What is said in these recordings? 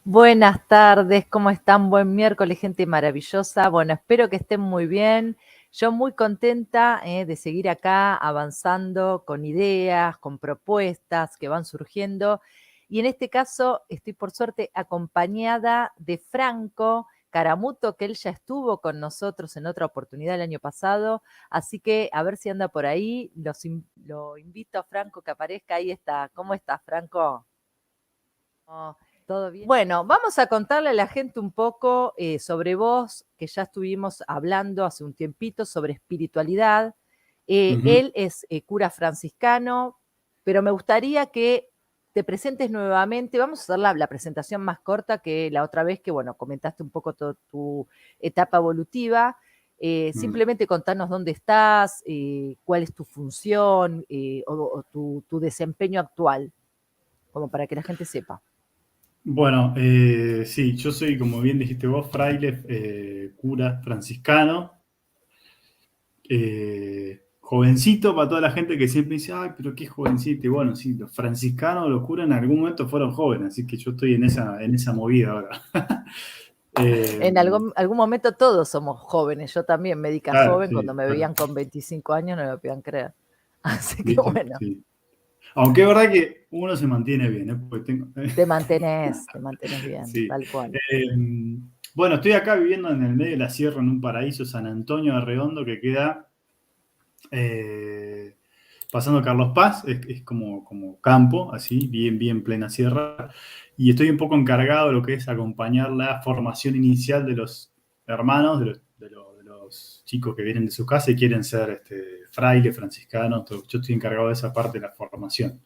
Buenas tardes, ¿cómo están? Buen miércoles, gente maravillosa. Bueno, espero que estén muy bien. Yo muy contenta de seguir acá avanzando con ideas, con propuestas que van surgiendo. Y en este caso estoy por suerte acompañada de Franco Caramuto, que él ya estuvo con nosotros en otra oportunidad el año pasado. Así que a ver si anda por ahí. Lo invito a Franco que aparezca. Ahí está. ¿Cómo estás, Franco? Oh, ¿todo bien? Bueno, vamos a contarle a la gente un poco sobre vos, que ya estuvimos hablando hace un tiempito sobre espiritualidad. Ujú. Él es cura franciscano, pero me gustaría que te presentes nuevamente. Vamos a hacer la presentación más corta que la otra vez que, bueno, comentaste un poco tu etapa evolutiva. Mm. Simplemente contanos dónde estás, cuál es tu función o tu desempeño actual, como para que la gente sepa. Bueno, sí, yo soy, como bien dijiste vos, fraile, cura franciscano, jovencito para toda la gente que siempre dice, ay, pero qué jovencito. Y bueno, sí, los franciscanos, los curas en algún momento fueron jóvenes, así que yo estoy en esa movida ahora. Eh, En algún momento todos somos jóvenes. Yo también, médica claro, joven, sí, cuando me claro, veían con 25 años no me lo podían creer. Así que viste, bueno, sí. Aunque es verdad que uno se mantiene bien, ¿eh? Porque te mantenés bien, Sí. tal cual. Bueno, estoy acá viviendo en el medio de la sierra, en un paraíso, San Antonio de Redondo, que queda eh, pasando Carlos Paz, es como campo, así, bien plena sierra. Y estoy un poco encargado de lo que es acompañar la formación inicial de los hermanos, de los chicos que vienen de su casa y quieren ser frailes, franciscanos. Yo estoy encargado de esa parte de la formación.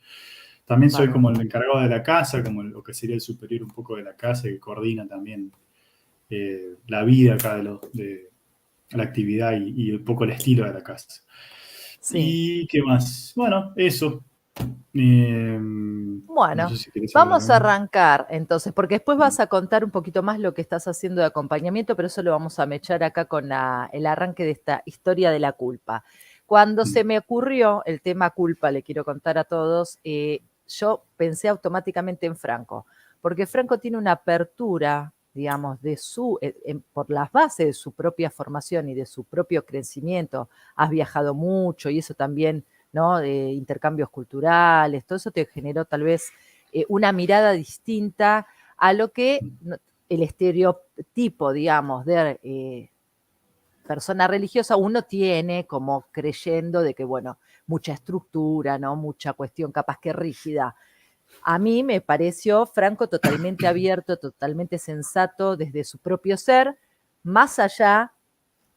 También soy Bárbaro. como el encargado de la casa, como lo que sería el superior un poco de la casa, que coordina también la vida acá de la actividad y un poco el estilo de la casa. Sí. ¿Y qué más? Bueno, eso. Eh, no sé Bueno, si querés saber vamos a algo. arrancar entonces, porque después vas a contar un poquito más lo que estás haciendo de acompañamiento, pero eso lo vamos a mechar acá con el arranque de esta historia de la culpa. Cuando se me ocurrió el tema culpa, le quiero contar a todos, yo pensé automáticamente en Franco, porque Franco tiene una apertura, digamos, por las bases de su propia formación y de su propio crecimiento. Has viajado mucho y eso también, ¿no? De intercambios culturales, todo eso te generó tal vez una mirada distinta a lo que el estereotipo, digamos, de persona religiosa uno tiene como creyendo de que, bueno, mucha estructura, ¿no? Mucha cuestión capaz que rígida. A mí me pareció Franco totalmente abierto, totalmente sensato desde su propio ser, más allá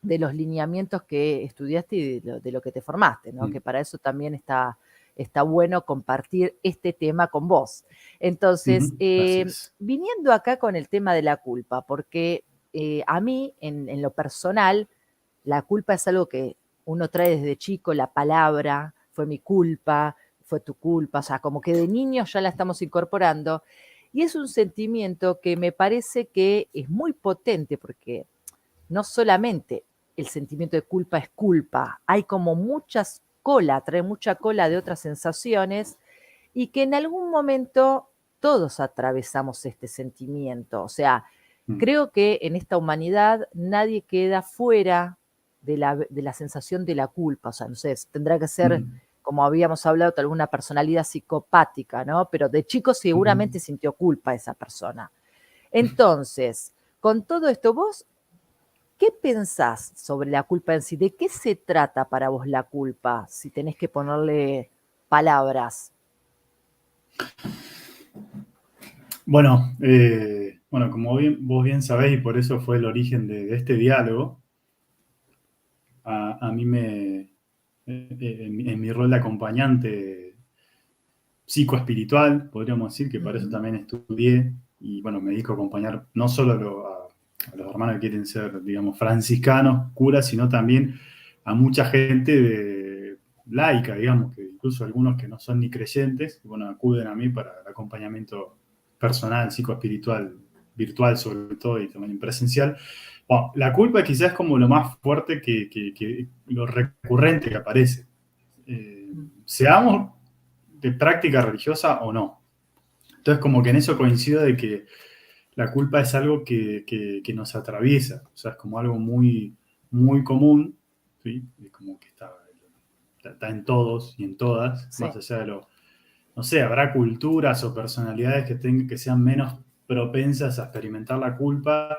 de los lineamientos que estudiaste y de lo que te formaste, ¿no? Que para eso también está bueno compartir este tema con vos. Entonces, Gracias. viniendo acá con el tema de la culpa, porque a mí, en lo personal, la culpa es algo que uno trae desde chico, la palabra, fue mi culpa, fue tu culpa, o sea, como que de niños ya la estamos incorporando, y es un sentimiento que me parece que es muy potente porque no solamente el sentimiento de culpa es culpa, hay como muchas cola, trae mucha cola de otras sensaciones y que en algún momento todos atravesamos este sentimiento. O sea, Mm. creo que en esta humanidad nadie queda fuera de la sensación de la culpa. O sea, no sé, tendrá que ser, Mm. como habíamos hablado, tal vez una personalidad psicopática, ¿no? Pero de chico Mm. seguramente sintió culpa esa persona. Entonces, con todo esto, vos, ¿qué pensás sobre la culpa en sí? ¿De qué se trata para vos la culpa? Si tenés que ponerle palabras. Bueno, como vos bien sabés, y por eso fue el origen de este diálogo, a mí en mi rol de acompañante psicoespiritual, podríamos decir, que para eso Ujú. también estudié, y bueno, me dedico a acompañar no solo a los hermanos que quieren ser, digamos, franciscanos, curas, sino también a mucha gente laica, digamos, que incluso algunos que no son ni creyentes, bueno, acuden a mí para el acompañamiento personal, psicoespiritual, virtual sobre todo y también presencial. Bueno, la culpa quizás es como lo más fuerte que lo recurrente que aparece. Seamos de práctica religiosa o no. Entonces, como que en eso coincido de que la culpa es algo que nos atraviesa, o sea, es como algo muy, muy común, ¿sí? Es como que está en todos y en todas, Sí, más allá de lo, no sé, habrá culturas o personalidades que sean menos propensas a experimentar la culpa,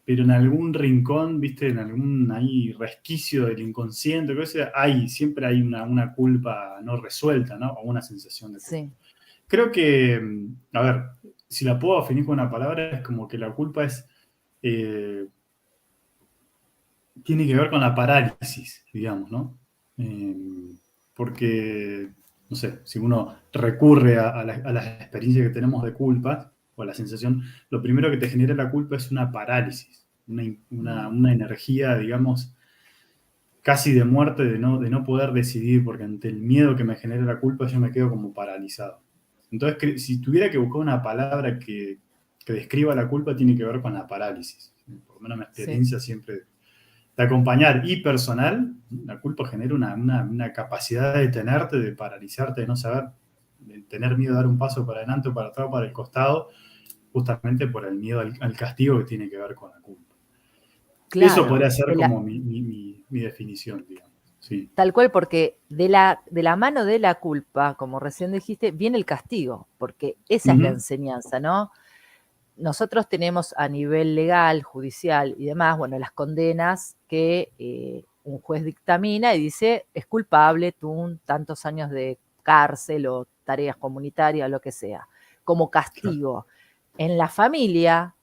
pero en algún rincón, viste, en algún ahí resquicio del inconsciente, siempre hay una culpa no resuelta, ¿no? O una sensación de culpa. sí, Creo que, a ver, si la puedo definir con una palabra, es como que la culpa eh, tiene que ver con la parálisis, digamos, ¿no? Eh, porque, no sé, si uno recurre a las experiencias que tenemos de culpa o a la sensación, lo primero que te genera la culpa es una parálisis, mm, una energía, digamos, casi de muerte de no poder decidir, porque ante el miedo que me genera la culpa yo me quedo como paralizado. Entonces, si tuviera que buscar una palabra que describa la culpa, tiene que ver con la parálisis. Por lo menos mi sí, experiencia siempre de acompañar y personal, la culpa genera una capacidad de detenerte, de paralizarte, de no saber, de tener miedo de dar un paso para adelante o para atrás o para el costado, justamente por el miedo al castigo que tiene que ver con la culpa. Eso claro. podría ser como mi definición, digamos. Sí. Tal cual, porque de la mano de la culpa, como recién dijiste, viene el castigo, porque esa es la Ujú. enseñanza, ¿no? Nosotros tenemos a nivel legal, judicial y demás, bueno, las condenas que un juez dictamina y dice, es culpable, tú tantos años de cárcel o tareas comunitarias, lo que sea, como Claro. castigo. En la familia,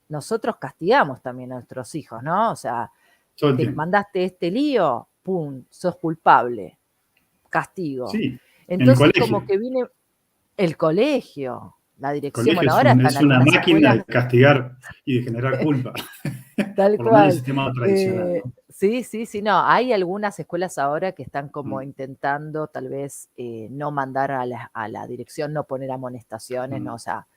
nosotros castigamos también a nuestros hijos, ¿no? O sea, Todo el te tiempo. mandaste este lío, pum, sos culpable, castigo. Sí. En el Entonces, como colegio. que viene el colegio, la El dirección, colegio bueno, ahora están es una algunas máquina de escuelas castigar y de generar culpa. tal Por lo menos el cual. sistema tradicional, ¿no? Sí, sí, sí, no, hay algunas escuelas ahora que están como Mm, intentando tal vez no mandar a la dirección, no poner amonestaciones, no, mm, o sea,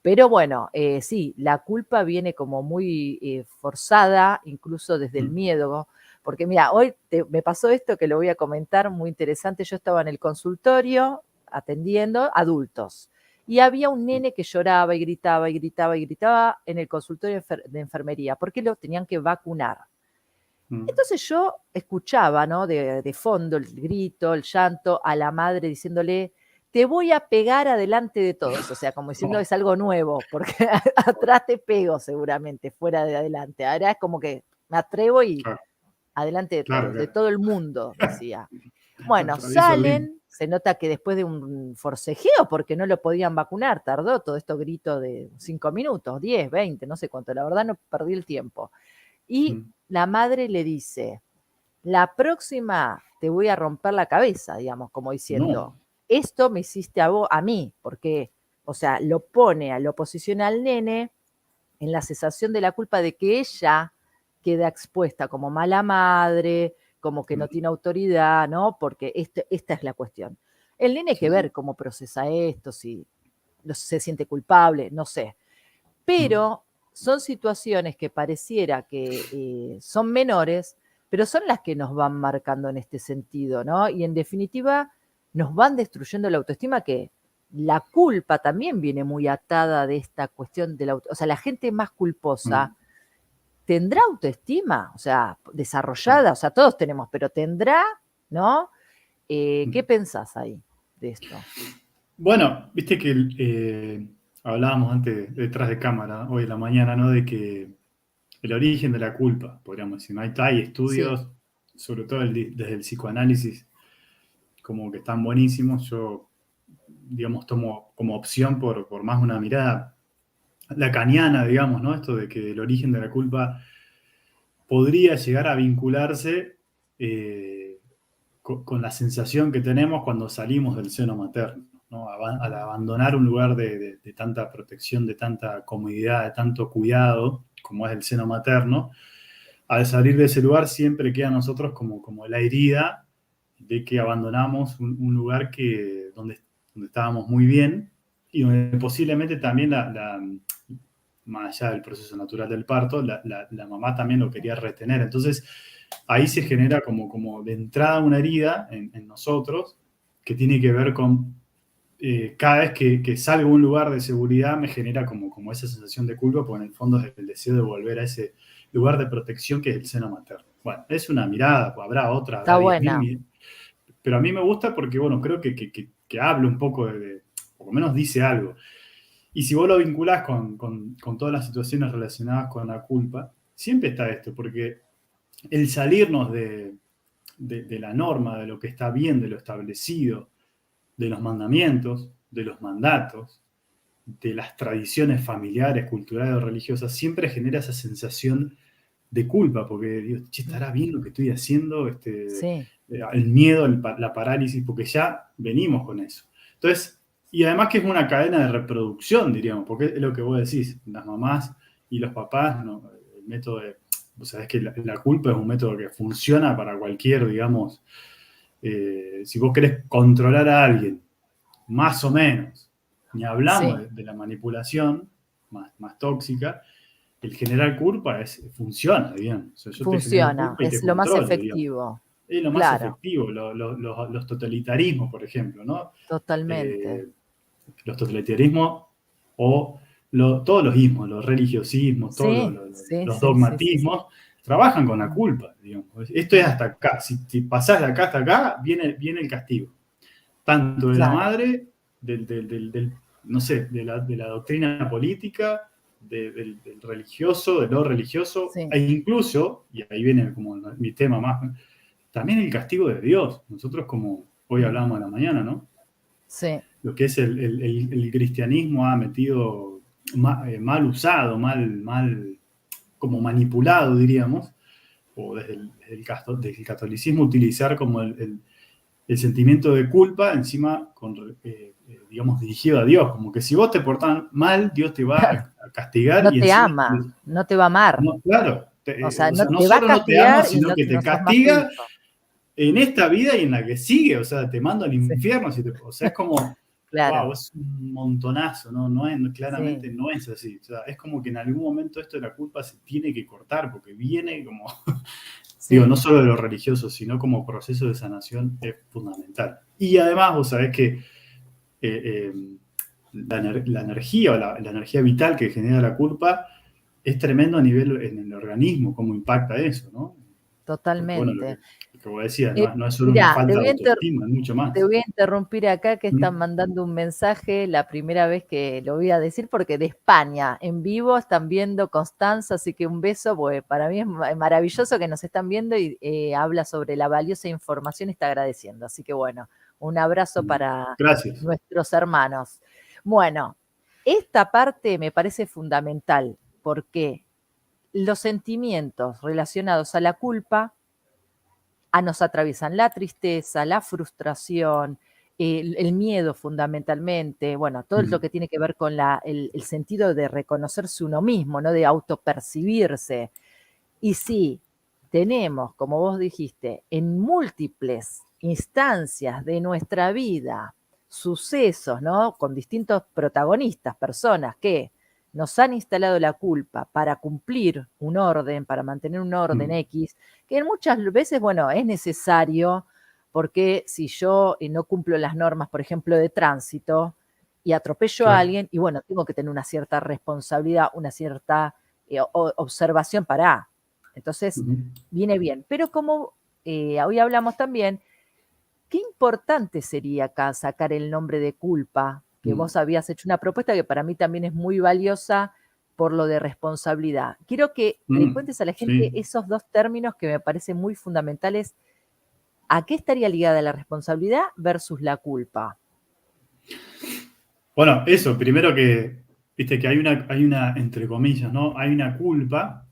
pero bueno, sí, la culpa viene como muy forzada, incluso desde el mm, miedo, porque mira, hoy me pasó esto que lo voy a comentar, muy interesante, yo estaba en el consultorio atendiendo adultos y había un mm. nene que lloraba y gritaba y gritaba y gritaba en el consultorio de enfermería, porque lo tenían que vacunar. Mm. Entonces yo escuchaba, ¿no? De fondo el grito, el llanto, a la madre diciéndole, te voy a pegar adelante de todos, o sea, como diciendo Oh, es algo nuevo, porque atrás te pego seguramente, fuera de adelante. Ahora es como que me atrevo y claro, adelante claro, de claro. todo el mundo, decía. Bueno, Atravieso el límite. salen, se nota que después de un forcejeo, porque no lo podían vacunar, tardó todo esto grito de 5 minutos, 10, 20, no sé cuánto, la verdad no perdí el tiempo. Y Mm. la madre le dice, la próxima te voy a romper la cabeza, digamos, como diciendo, No, esto me hiciste a vos, a mí, porque, o sea, lo posiciona al nene en la sensación de la culpa de que ella queda expuesta como mala madre, como que no mm, tiene autoridad, ¿no? Porque esta es la cuestión. El nene hay que sí, sí. ver cómo procesa esto, si se siente culpable, no sé. Mm, Pero son situaciones que pareciera que son menores, pero son las que nos van marcando en este sentido, ¿no? Y en definitiva nos van destruyendo la autoestima que la culpa también viene muy atada de esta cuestión de la autoestima. O sea, la gente más mm, culposa tendrá autoestima, o sea, claro. desarrollada, o sea, todos tenemos, pero tendrá, ¿no? ¿Qué Mm. pensás ahí de esto? Bueno, viste que hablábamos antes detrás de cámara, hoy en la mañana, ¿no? De que el origen de la culpa, podríamos decir, ¿no? Hay Sí, estudios, sobre todo desde el psicoanálisis, como que están buenísimos. Yo, digamos, tomo como opción por más una mirada lacaniana, digamos, ¿no? Esto de que el origen de la culpa podría llegar a vincularse eh, con la sensación que tenemos cuando salimos del seno materno, ¿no? Al abandonar un lugar de tanta protección, de tanta comodidad, de tanto cuidado, como es el seno materno, al salir de ese lugar siempre queda a nosotros como la herida de que abandonamos un lugar donde estábamos muy bien y donde posiblemente también más allá del proceso natural del parto, la mamá también lo quería retener. Entonces, ahí se genera como de entrada una herida en nosotros que tiene que ver con cada vez que salgo a un lugar de seguridad me genera como esa sensación de culpa, porque en el fondo es el deseo de volver a ese lugar de protección que es el seno materno. Bueno, es una mirada, pues habrá otra, Está habrá 10.000 buena. pero a mí me gusta porque, bueno, creo que habla un poco por lo menos dice algo. Y si vos lo vinculás con todas las situaciones relacionadas con la culpa, siempre está esto, porque el salirnos de la norma, de lo que está bien, de lo establecido, de los mandamientos, de los mandatos, de las tradiciones familiares, culturales o religiosas, siempre genera esa sensación de culpa, porque digo, che, ¿estará bien lo que estoy haciendo? Sí, El miedo, la parálisis, porque ya venimos con eso. Entonces, y además que es una cadena de reproducción, diríamos, porque es lo que vos decís, las mamás y los papás, ¿no? El método de, o sea, es que la culpa es un método que funciona para cualquier, digamos, si vos querés controlar a alguien, más o menos, ni hablamos sí, de la manipulación más tóxica, el generar culpa funciona, digamos. O sea, yo te genero funciona, culpa y te es lo más controlo, digamos. efectivo. Es lo más Claro, efectivo, los totalitarismos, por ejemplo, ¿no? totalmente. Eh, los totalitarismos o todos los ismos, los religiosismos, todos Sí, sí, los sí, sí, sí, sí. dogmatismos, trabajan con la culpa, digamos. Esto es Mm, hasta acá. Si pasás de acá hasta acá, viene el castigo. Tanto de la claro, madre, no sé, de la doctrina política, del religioso, de lo religioso, sí, e incluso, y ahí viene como mi tema más, ¿no? También el castigo de Dios. Nosotros como hoy mm, hablamos a la mañana, ¿no? sí, Lo que es el cristianismo ha metido mal usado, como manipulado, diríamos, o desde el catolicismo utilizar como el sentimiento de culpa encima, digamos, dirigido a Dios, como que si vos te portás mal, Dios te va claro. a castigar No y te encima, ama, no te va a amar. no, claro, O sea, o no sea, no te va a solo no te ama, castigar y sino no, que te no sos más su castiga hijo. en esta vida y en la que sigue, o sea, te manda al Sí, infierno, o sea, es como, wow, claro, es un montonazo, ¿no? Claramente sí, no es así, o sea, es como que en algún momento esto de la culpa se tiene que cortar, porque viene como, digo, sí. no solo de lo religioso, sino como proceso de sanación es fundamental. Y además, vos sabés que eh, la energía o la energía vital que genera la culpa es tremendo a nivel en el organismo, cómo impacta eso, ¿no? Porque bueno, Totalmente. lo que vos decías, no es solo una Mirá, falta de autoestima, es mucho te más. voy a interrumpir acá que están Mm. mandando un mensaje, la primera vez que lo voy a decir, porque de España, en vivo, están viendo Constanza, así que un beso, porque para mí es maravilloso que nos están viendo y habla sobre la valiosa información y está agradeciendo. Así que bueno, un abrazo para Gracias. nuestros hermanos. Bueno, esta parte me parece fundamental porque los sentimientos relacionados a la culpa nos atraviesan la tristeza, la frustración, el miedo fundamentalmente, bueno, todo lo Mm. que tiene que ver con el sentido de reconocerse uno mismo, ¿no? De autopercibirse. Y sí, tenemos, como vos dijiste, en múltiples instancias de nuestra vida, sucesos, ¿no? Con distintos protagonistas, personas que nos han instalado la culpa para cumplir un orden, para mantener un orden Mm. X, que muchas veces, bueno, es necesario, porque si yo no cumplo las normas, por ejemplo, de tránsito, y atropello a Claro. alguien, y bueno, tengo que tener una cierta responsabilidad, una cierta observación para. Entonces, Ujú. viene bien. Pero como hoy hablamos también, qué importante sería acá sacar el nombre de culpa, que Mm. vos habías hecho una propuesta que para mí también es muy valiosa por lo de responsabilidad. Quiero que le Mm. cuentes a la gente Sí. esos dos términos que me parecen muy fundamentales. ¿A qué estaría ligada la responsabilidad versus la culpa? Bueno, eso, primero que, viste, que hay una, entre comillas, ¿no? Hay una culpa,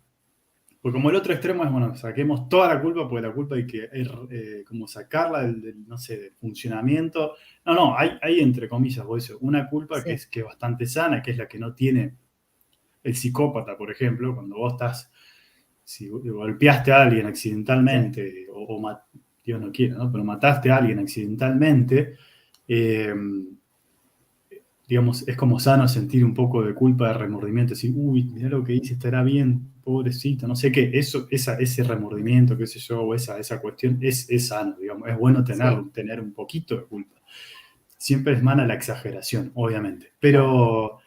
porque como el otro extremo es, bueno, saquemos toda la culpa, porque la culpa hay que como sacarla no sé, del funcionamiento. No, no, hay entre comillas, vos eso, una culpa Sí, que es bastante sana, que es la que no tiene el psicópata, por ejemplo, cuando vos si golpeaste a alguien sí, accidentalmente, Dios no quiera, ¿no? Pero mataste a alguien accidentalmente, eh, digamos, es como sano sentir un poco de culpa, de remordimiento, decir, uy, mirá lo que hice, estará bien, pobrecito, no sé qué, ese remordimiento, qué sé yo, o esa cuestión, es sano, digamos, es bueno sí, tener un poquito de culpa. siempre emana la exageración, obviamente. Pero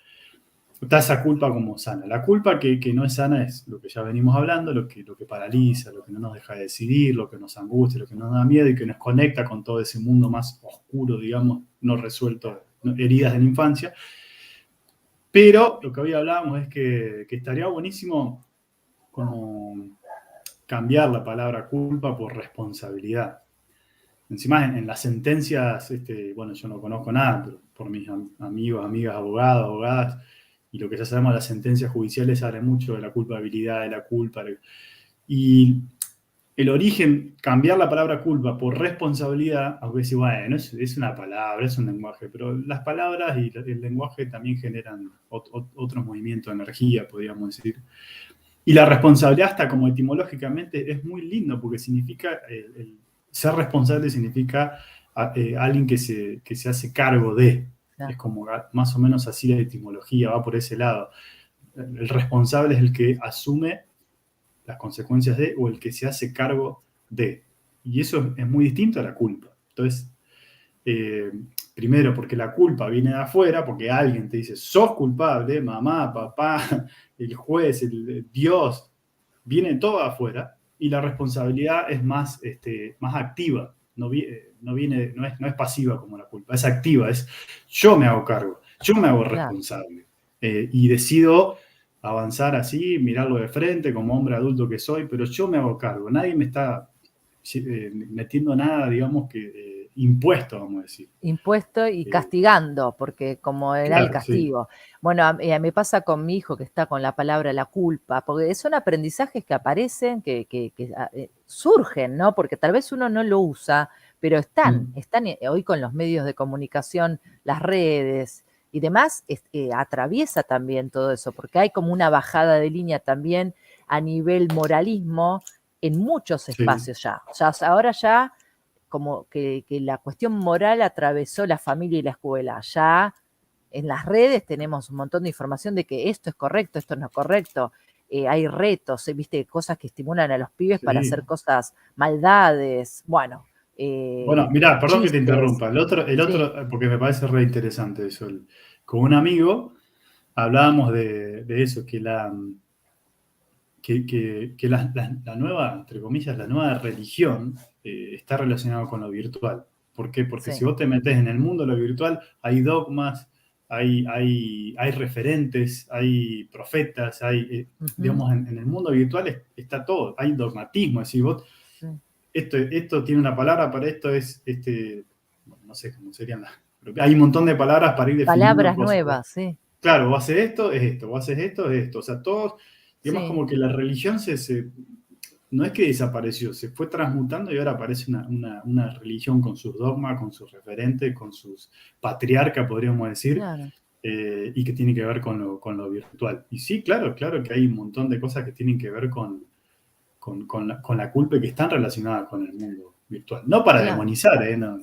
está esa culpa como sana. La culpa que no es sana es lo que ya venimos hablando, lo que paraliza, lo que no nos deja de decidir, lo que nos angustia, lo que nos da miedo y que nos conecta con todo ese mundo más oscuro, digamos, no resuelto, heridas de la infancia. Pero lo que hoy hablábamos es que estaría buenísimo como cambiar la palabra culpa por responsabilidad. Encima en las sentencias, bueno, yo no conozco nada, pero por mis amigos, amigas, abogados, abogadas, y lo que ya sabemos, las sentencias judiciales hablan mucho de la culpabilidad, de la culpa. Y el origen, cambiar la palabra culpa por responsabilidad, aunque sí, bueno, es una palabra, es un lenguaje, pero las palabras y el lenguaje también generan otros movimientos de energía, podríamos decir. Y la responsabilidad, hasta como etimológicamente, es muy lindo porque significa, ser responsable significa alguien que se hace cargo de. Es como más o menos así la etimología, va por ese lado. El responsable es el que asume las consecuencias de o el que se hace cargo de. Y eso es muy distinto a la culpa. Entonces, primero, porque la culpa viene de afuera, porque alguien te dice, sos culpable, mamá, papá, el juez, Dios, viene todo de afuera, y la responsabilidad es más, más activa, no es pasiva como la culpa, es activa, es yo me hago cargo, yo me hago responsable, y decido avanzar así, mirarlo de frente como hombre adulto que soy, pero yo me hago cargo, nadie me está metiendo nada, digamos que impuesto, vamos a decir. Impuesto y castigando, porque como era Claro, el castigo. Sí. Bueno, me pasa con mi hijo que está con la palabra la culpa, porque son aprendizajes que aparecen, que surgen, ¿no? Porque tal vez uno no lo usa, pero están hoy con los medios de comunicación, las redes y demás, atraviesa también todo eso, porque hay como una bajada de línea también a nivel moralismo en muchos espacios ya. Ahora ya como que la cuestión moral atravesó la familia y la escuela. Ya en las redes tenemos un montón de información de que esto es correcto, esto no es correcto. Hay retos, viste, cosas que estimulan a los pibes para hacer cosas, maldades, bueno. Bueno, mirá, perdón que te chistes. interrumpa. El otro, porque me parece re interesante eso. Con un amigo hablábamos de eso, que la nueva, entre comillas, la nueva religión está relacionada con lo virtual. ¿Por qué? Porque si vos te metés en el mundo de lo virtual, hay dogmas, hay referentes, hay profetas, digamos, en el mundo virtual está todo, hay dogmatismo. Es decir, vos, esto tiene una palabra, para esto es, no sé cómo serían hay un montón de palabras para ir definiendo palabras cosas. nuevas, sí. Claro, vos haces esto, es esto, vos haces esto, es esto. O sea, todos, digamos, como que la religión no es que desapareció, se fue transmutando y ahora aparece una religión con sus dogmas, con sus referentes, con sus patriarcas, podríamos decir, claro. Y que tiene que ver con lo virtual. Y sí, claro que hay un montón de cosas que tienen que ver con la culpa y que están relacionadas con el mundo virtual. No para demonizar,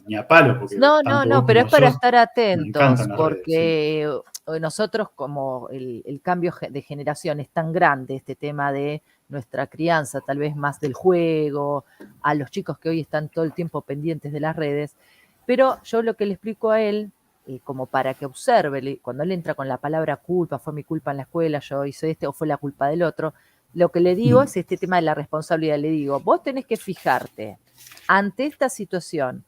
ni a palo, porque no, pero es para estar atentos, porque redes, nosotros como el cambio de generación es tan grande, este tema de nuestra crianza, tal vez más del juego, a los chicos que hoy están todo el tiempo pendientes de las redes, pero yo lo que le explico a él, como para que observe, cuando él entra con la palabra culpa, fue mi culpa en la escuela, yo hice o fue la culpa del otro, lo que le digo es este tema de la responsabilidad. Le digo, vos tenés que fijarte ante esta situación,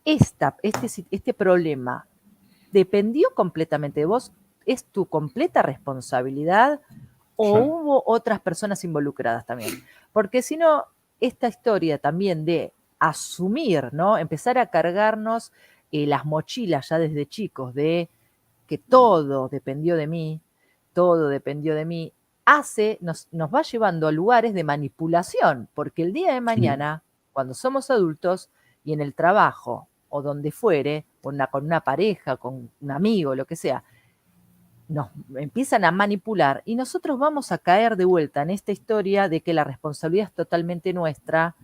este problema, ¿dependió completamente de vos? ¿Es tu completa responsabilidad o hubo otras personas involucradas también? Porque si no, esta historia también de asumir, ¿no? Empezar a cargarnos las mochilas ya desde chicos de que todo dependió de mí, nos va llevando a lugares de manipulación, porque el día de mañana, cuando somos adultos y en el trabajo o donde fuere, con una pareja, con un amigo, lo que sea, nos empiezan a manipular y nosotros vamos a caer de vuelta en esta historia de que la responsabilidad es totalmente nuestra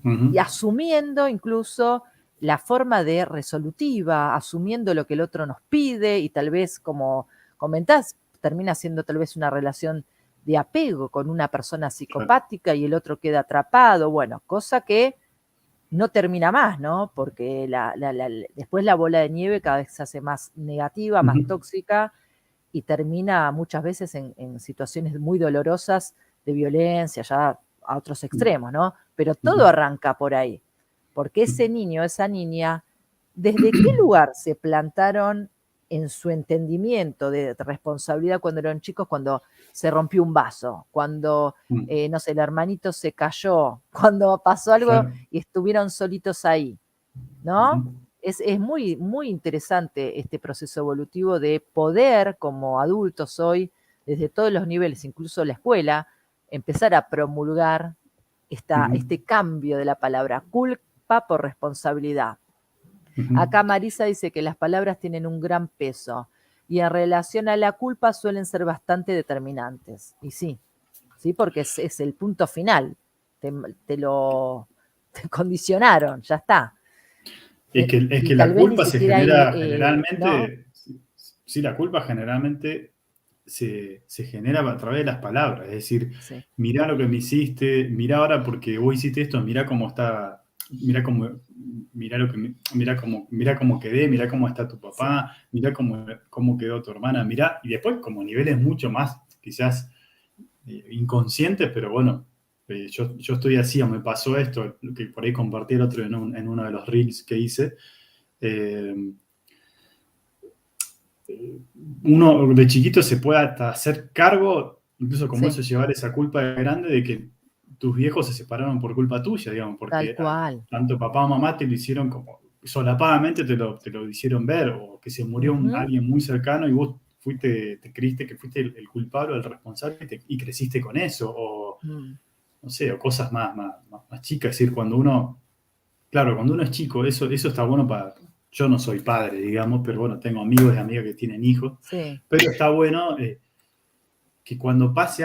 y asumiendo incluso la forma de resolutiva, asumiendo lo que el otro nos pide y tal vez, como comentás, termina siendo tal vez una relación de apego con una persona psicopática y el otro queda atrapado, bueno, cosa que no termina más, ¿no? Porque después la bola de nieve cada vez se hace más negativa, más Ujú, tóxica, y termina muchas veces en situaciones muy dolorosas de violencia, ya a otros extremos, ¿no? Pero todo ujú. arranca por ahí, porque ese niño, esa niña, ¿desde qué lugar se plantaron en su entendimiento de responsabilidad cuando eran chicos, cuando se rompió un vaso, cuando, Mm, no sé, el hermanito se cayó, cuando pasó algo claro. y estuvieron solitos ahí, ¿no? Ujú, Es muy, muy interesante este proceso evolutivo de poder, como adultos hoy, desde todos los niveles, incluso la escuela, empezar a promulgar ujú, este cambio de la palabra culpa por responsabilidad. ujú. Acá Marisa dice que las palabras tienen un gran peso y en relación a la culpa suelen ser bastante determinantes. Y sí, sí, porque es el punto final. Te, te lo te condicionaron, ya está. Es Y que tal la vez ni culpa se siquiera hay, genera ¿no? generalmente, sí, la culpa generalmente se genera a través de las palabras, es decir, Sí, mirá lo que me hiciste, mirá ahora porque vos hiciste esto, mirá cómo está, mirá lo que, mirá cómo quedé, mirá cómo está tu sí, papá, mirá cómo quedó tu hermana, mirá, y después como niveles mucho más, quizás inconscientes, pero bueno, yo estoy así, o me pasó esto, que por ahí compartí el otro en uno de los reels que hice. eh, Uno de chiquito se puede hasta hacer cargo, incluso como sí, eso, llevar esa culpa grande de que tus viejos se separaron por culpa tuya, digamos, tal porque cual. tanto papá o mamá te lo hicieron como solapadamente te lo hicieron ver, o que se murió Ujú, alguien muy cercano y vos te creíste que fuiste el culpable o el responsable y creciste con eso, o mm, no sé, o cosas más chicas, es decir, claro, cuando uno es chico, eso está bueno para. Yo no soy padre, digamos, pero bueno, tengo amigos y amigas que tienen hijos. sí. Pero está bueno que cuando pase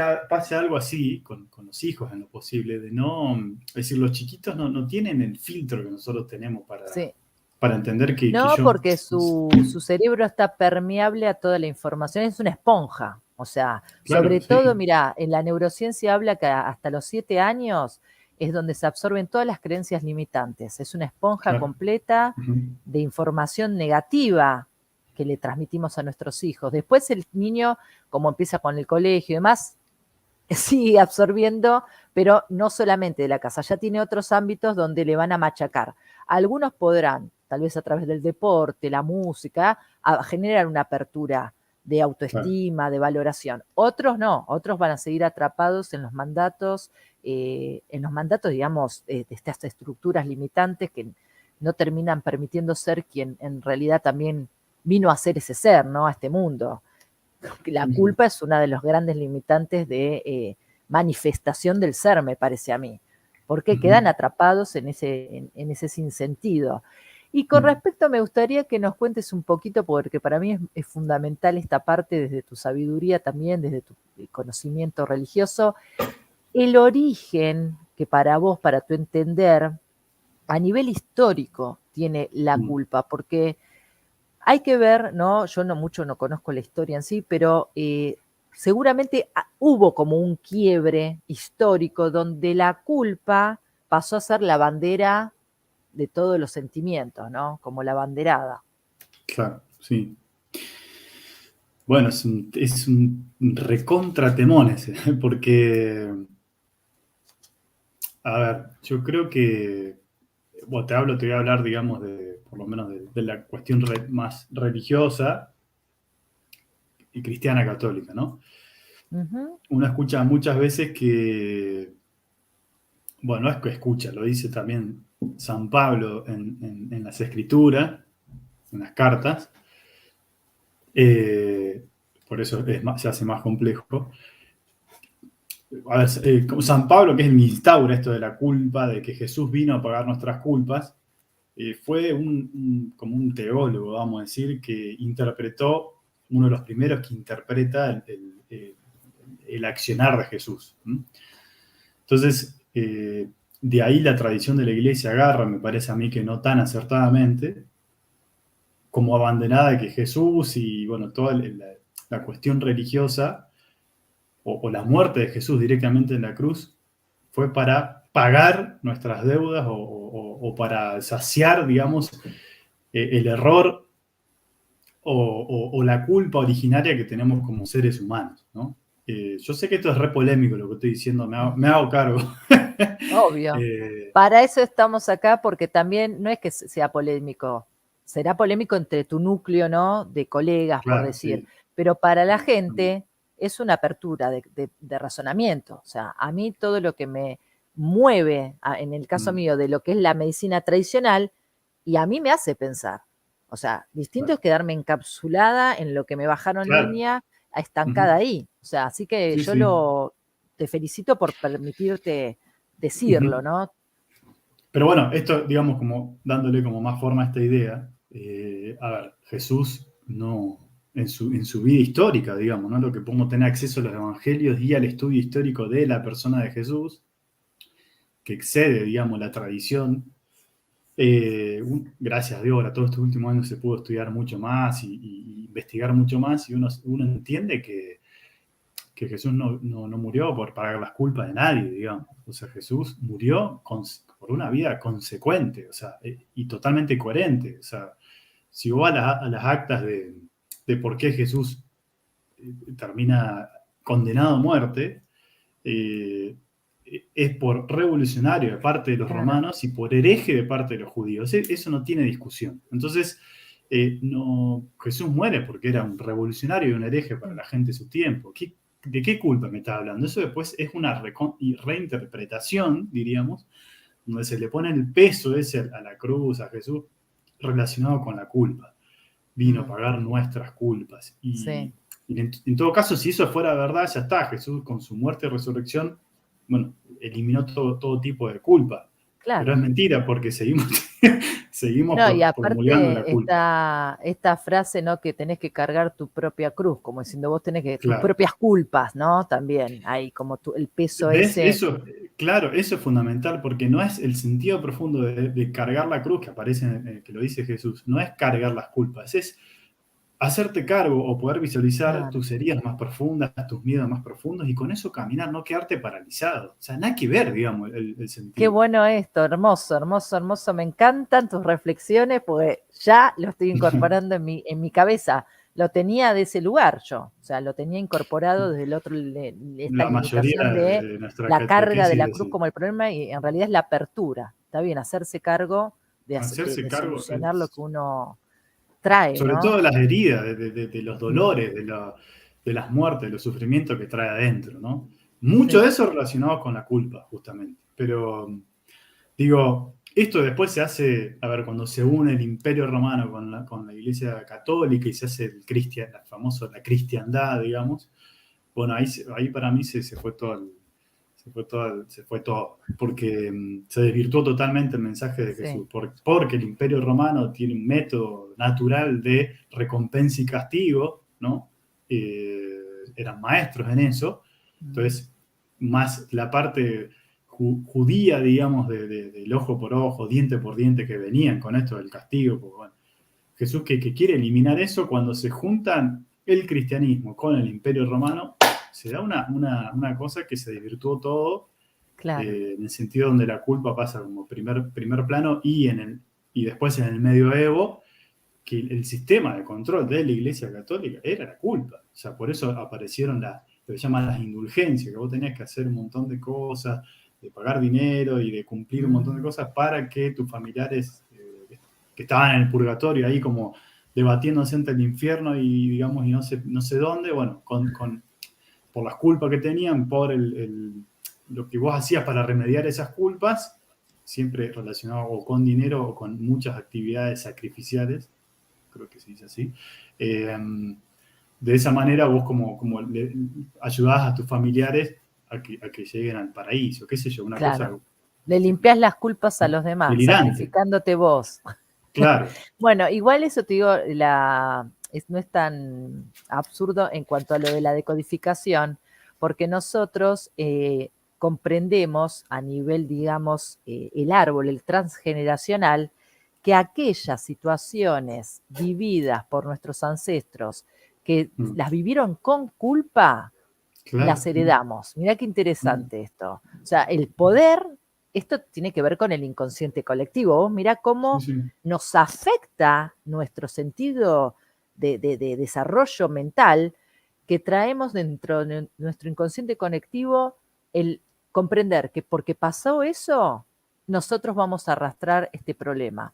algo así con los hijos en lo posible, de no. Es decir, los chiquitos no tienen el filtro que nosotros tenemos Sí. para entender que No, yo. porque su cerebro está permeable a toda la información, es una esponja. O sea, Claro, sobre sí, todo, mira, en la neurociencia habla que hasta los 7 años es donde se absorben todas las creencias limitantes. Es una esponja claro. completa Ujú, de información negativa que le transmitimos a nuestros hijos. Después el niño, como empieza con el colegio y demás, sigue absorbiendo, pero no solamente de la casa, ya tiene otros ámbitos donde le van a machacar. Algunos podrán, tal vez a través del deporte, la música, generar una apertura de claro. autoestima, de valoración. Otros no, otros van a seguir atrapados en los mandatos, digamos, de estas estructuras limitantes que no terminan permitiendo ser quien en realidad también vino a ser ese ser, ¿no? A este mundo. La Ujú, culpa es una de los grandes limitantes de manifestación del ser, me parece a mí, porque ujú, quedan atrapados en ese sinsentido. Y con mm, respecto, me gustaría que nos cuentes un poquito, porque para mí es fundamental esta parte desde tu sabiduría también, desde tu conocimiento religioso, el origen que para vos, para tu entender, a nivel histórico tiene la mm. culpa, porque hay que ver, ¿no? Yo no conozco la historia en sí, pero seguramente hubo como un quiebre histórico donde la culpa pasó a ser la bandera de todos los sentimientos, ¿no? Como la banderada. Claro, sí. Bueno, es un recontra temón ese, porque, a ver, yo creo que, bueno, te voy a hablar, digamos, por lo menos de la cuestión más religiosa y cristiana católica, ¿no? Ujú, Uno escucha muchas veces que, bueno, no es que escucha, lo dice también San Pablo en las escrituras, en las cartas, eh, por eso se hace más complejo. A ver, como San Pablo, que es el que instaura esto de la culpa, de que Jesús vino a pagar nuestras culpas, fue como un teólogo, vamos a decir, que interpretó, uno de los primeros que interpreta el accionar de Jesús. ¿M? Entonces, de ahí la tradición de la iglesia agarra, me parece a mí que no tan acertadamente, como abandonada de que Jesús y, bueno, toda la cuestión religiosa o la muerte de Jesús directamente en la cruz fue para pagar nuestras deudas o para saciar, digamos, el error o la culpa originaria que tenemos como seres humanos, ¿no? Yo sé que esto es re polémico lo que estoy diciendo, me hago cargo. Obvio. Para eso estamos acá, porque también no es que sea polémico, será polémico entre tu núcleo, ¿no? De colegas, por Claro, decir, sí. pero para la gente es una apertura de razonamiento. O sea, a mí todo lo que me mueve, en el caso mío, de lo que es la medicina tradicional, y a mí me hace pensar. O sea, distinto es quedarme encapsulada en lo que me bajaron Claro. línea, estancada ahí. O sea, así que Sí, yo sí. te felicito por permitirte decirlo, ¿no? Pero bueno, esto, digamos, como dándole como más forma a esta idea, a ver, Jesús no, en su vida histórica, digamos, ¿no? Lo que podemos tener acceso a los evangelios y al estudio histórico de la persona de Jesús, que excede, digamos, la tradición. Gracias a Dios, ahora todos estos últimos años se pudo estudiar mucho más y investigar mucho más, y uno entiende que Jesús no murió por pagar las culpas de nadie, digamos. O sea, Jesús murió por una vida consecuente, o sea, y totalmente coherente. O sea, si vos a las actas de por qué Jesús termina condenado a muerte, eh, es por revolucionario de parte de los Claro. romanos y por hereje de parte de los judíos. Eso no tiene discusión. Entonces, Jesús muere porque era un revolucionario y un hereje para la gente de su tiempo. ¿De qué culpa me está hablando? Eso después es una reinterpretación, diríamos, donde se le pone el peso ese a la cruz, a Jesús, relacionado con la culpa. Vino a pagar nuestras culpas. Sí. Y en todo caso, si eso fuera verdad, ya está. Jesús, con su muerte y resurrección, bueno, eliminó todo tipo de culpa. Pero es Claro. mentira, porque seguimos No, y promulgando la aparte culpa. esta frase, ¿no? Que tenés que cargar tu propia cruz, como diciendo vos tenés que, tus Claro. propias culpas, ¿no? También hay como el peso ¿Ves? ese. Eso, claro, eso es fundamental, porque no es el sentido profundo de cargar la cruz que aparece, que lo dice Jesús, no es cargar las culpas, es hacerte cargo o poder visualizar Claro. tus heridas más profundas, tus miedos más profundos, y con eso caminar, no quedarte paralizado. O sea, nada que ver, digamos, el Qué sentido. bueno esto, hermoso, hermoso, hermoso. Me encantan tus reflexiones, pues ya lo estoy incorporando en mi cabeza. Lo tenía de ese lugar yo, o sea, lo tenía incorporado desde el otro, esta La mayoría limitación de de nuestra la carga de catequesis la es cruz así. como el problema, y en realidad es la apertura. Está bien, hacerse cargo Hacerse de cargo, solucionar lo que uno trae, sobre ¿no? todo las heridas, de los Mm, dolores, de las muertes, de los sufrimientos que trae adentro, ¿no? Mucho sí, de eso relacionado con la culpa, justamente. Pero digo, esto después se hace, a ver, cuando se une el Imperio Romano con la Iglesia Católica y se hace la famosa la cristiandad, digamos, bueno, ahí para mí se fue todo, se fue todo, porque se desvirtuó totalmente el mensaje de sí. Jesús, porque el Imperio Romano tiene un método natural de recompensa y castigo, ¿no? Eran maestros en eso, Mm, entonces más la parte judía, digamos, del ojo por ojo, diente por diente que venían con esto del castigo, porque, bueno, Jesús que quiere eliminar eso cuando se juntan el cristianismo con el Imperio Romano, se da una cosa que se desvirtuó todo, claro, en el sentido donde la culpa pasa como primer plano y después en el medioevo, que el sistema de control de la Iglesia Católica era la culpa. O sea, por eso aparecieron lo que llaman las indulgencias, que vos tenías que hacer un montón de cosas, de pagar dinero y de cumplir un montón de mm, cosas para que tus familiares que estaban en el purgatorio ahí como debatiéndose entre el infierno y digamos y no sé dónde, bueno, por las culpas que tenían, por lo que vos hacías para remediar esas culpas, siempre relacionado o con dinero o con muchas actividades sacrificiales, creo que se dice así. De esa manera vos como ayudás a tus familiares a que lleguen al paraíso, qué sé yo, una cosa claro. Le limpias las culpas a los demás, delirante, sacrificándote vos. claro. Bueno, igual eso te digo, no es tan absurdo en cuanto a lo de la decodificación, porque nosotros comprendemos a nivel, digamos, el árbol, el transgeneracional, que aquellas situaciones vividas por nuestros ancestros que las vivieron con culpa, las Claro. heredamos. Mirá qué Mm. interesante esto. O sea, el poder esto tiene que ver con el inconsciente colectivo. Vos mirá Sí, cómo sí. nos afecta nuestro sentido de desarrollo mental, que traemos dentro de nuestro inconsciente colectivo el comprender que porque pasó eso, nosotros vamos a arrastrar este problema.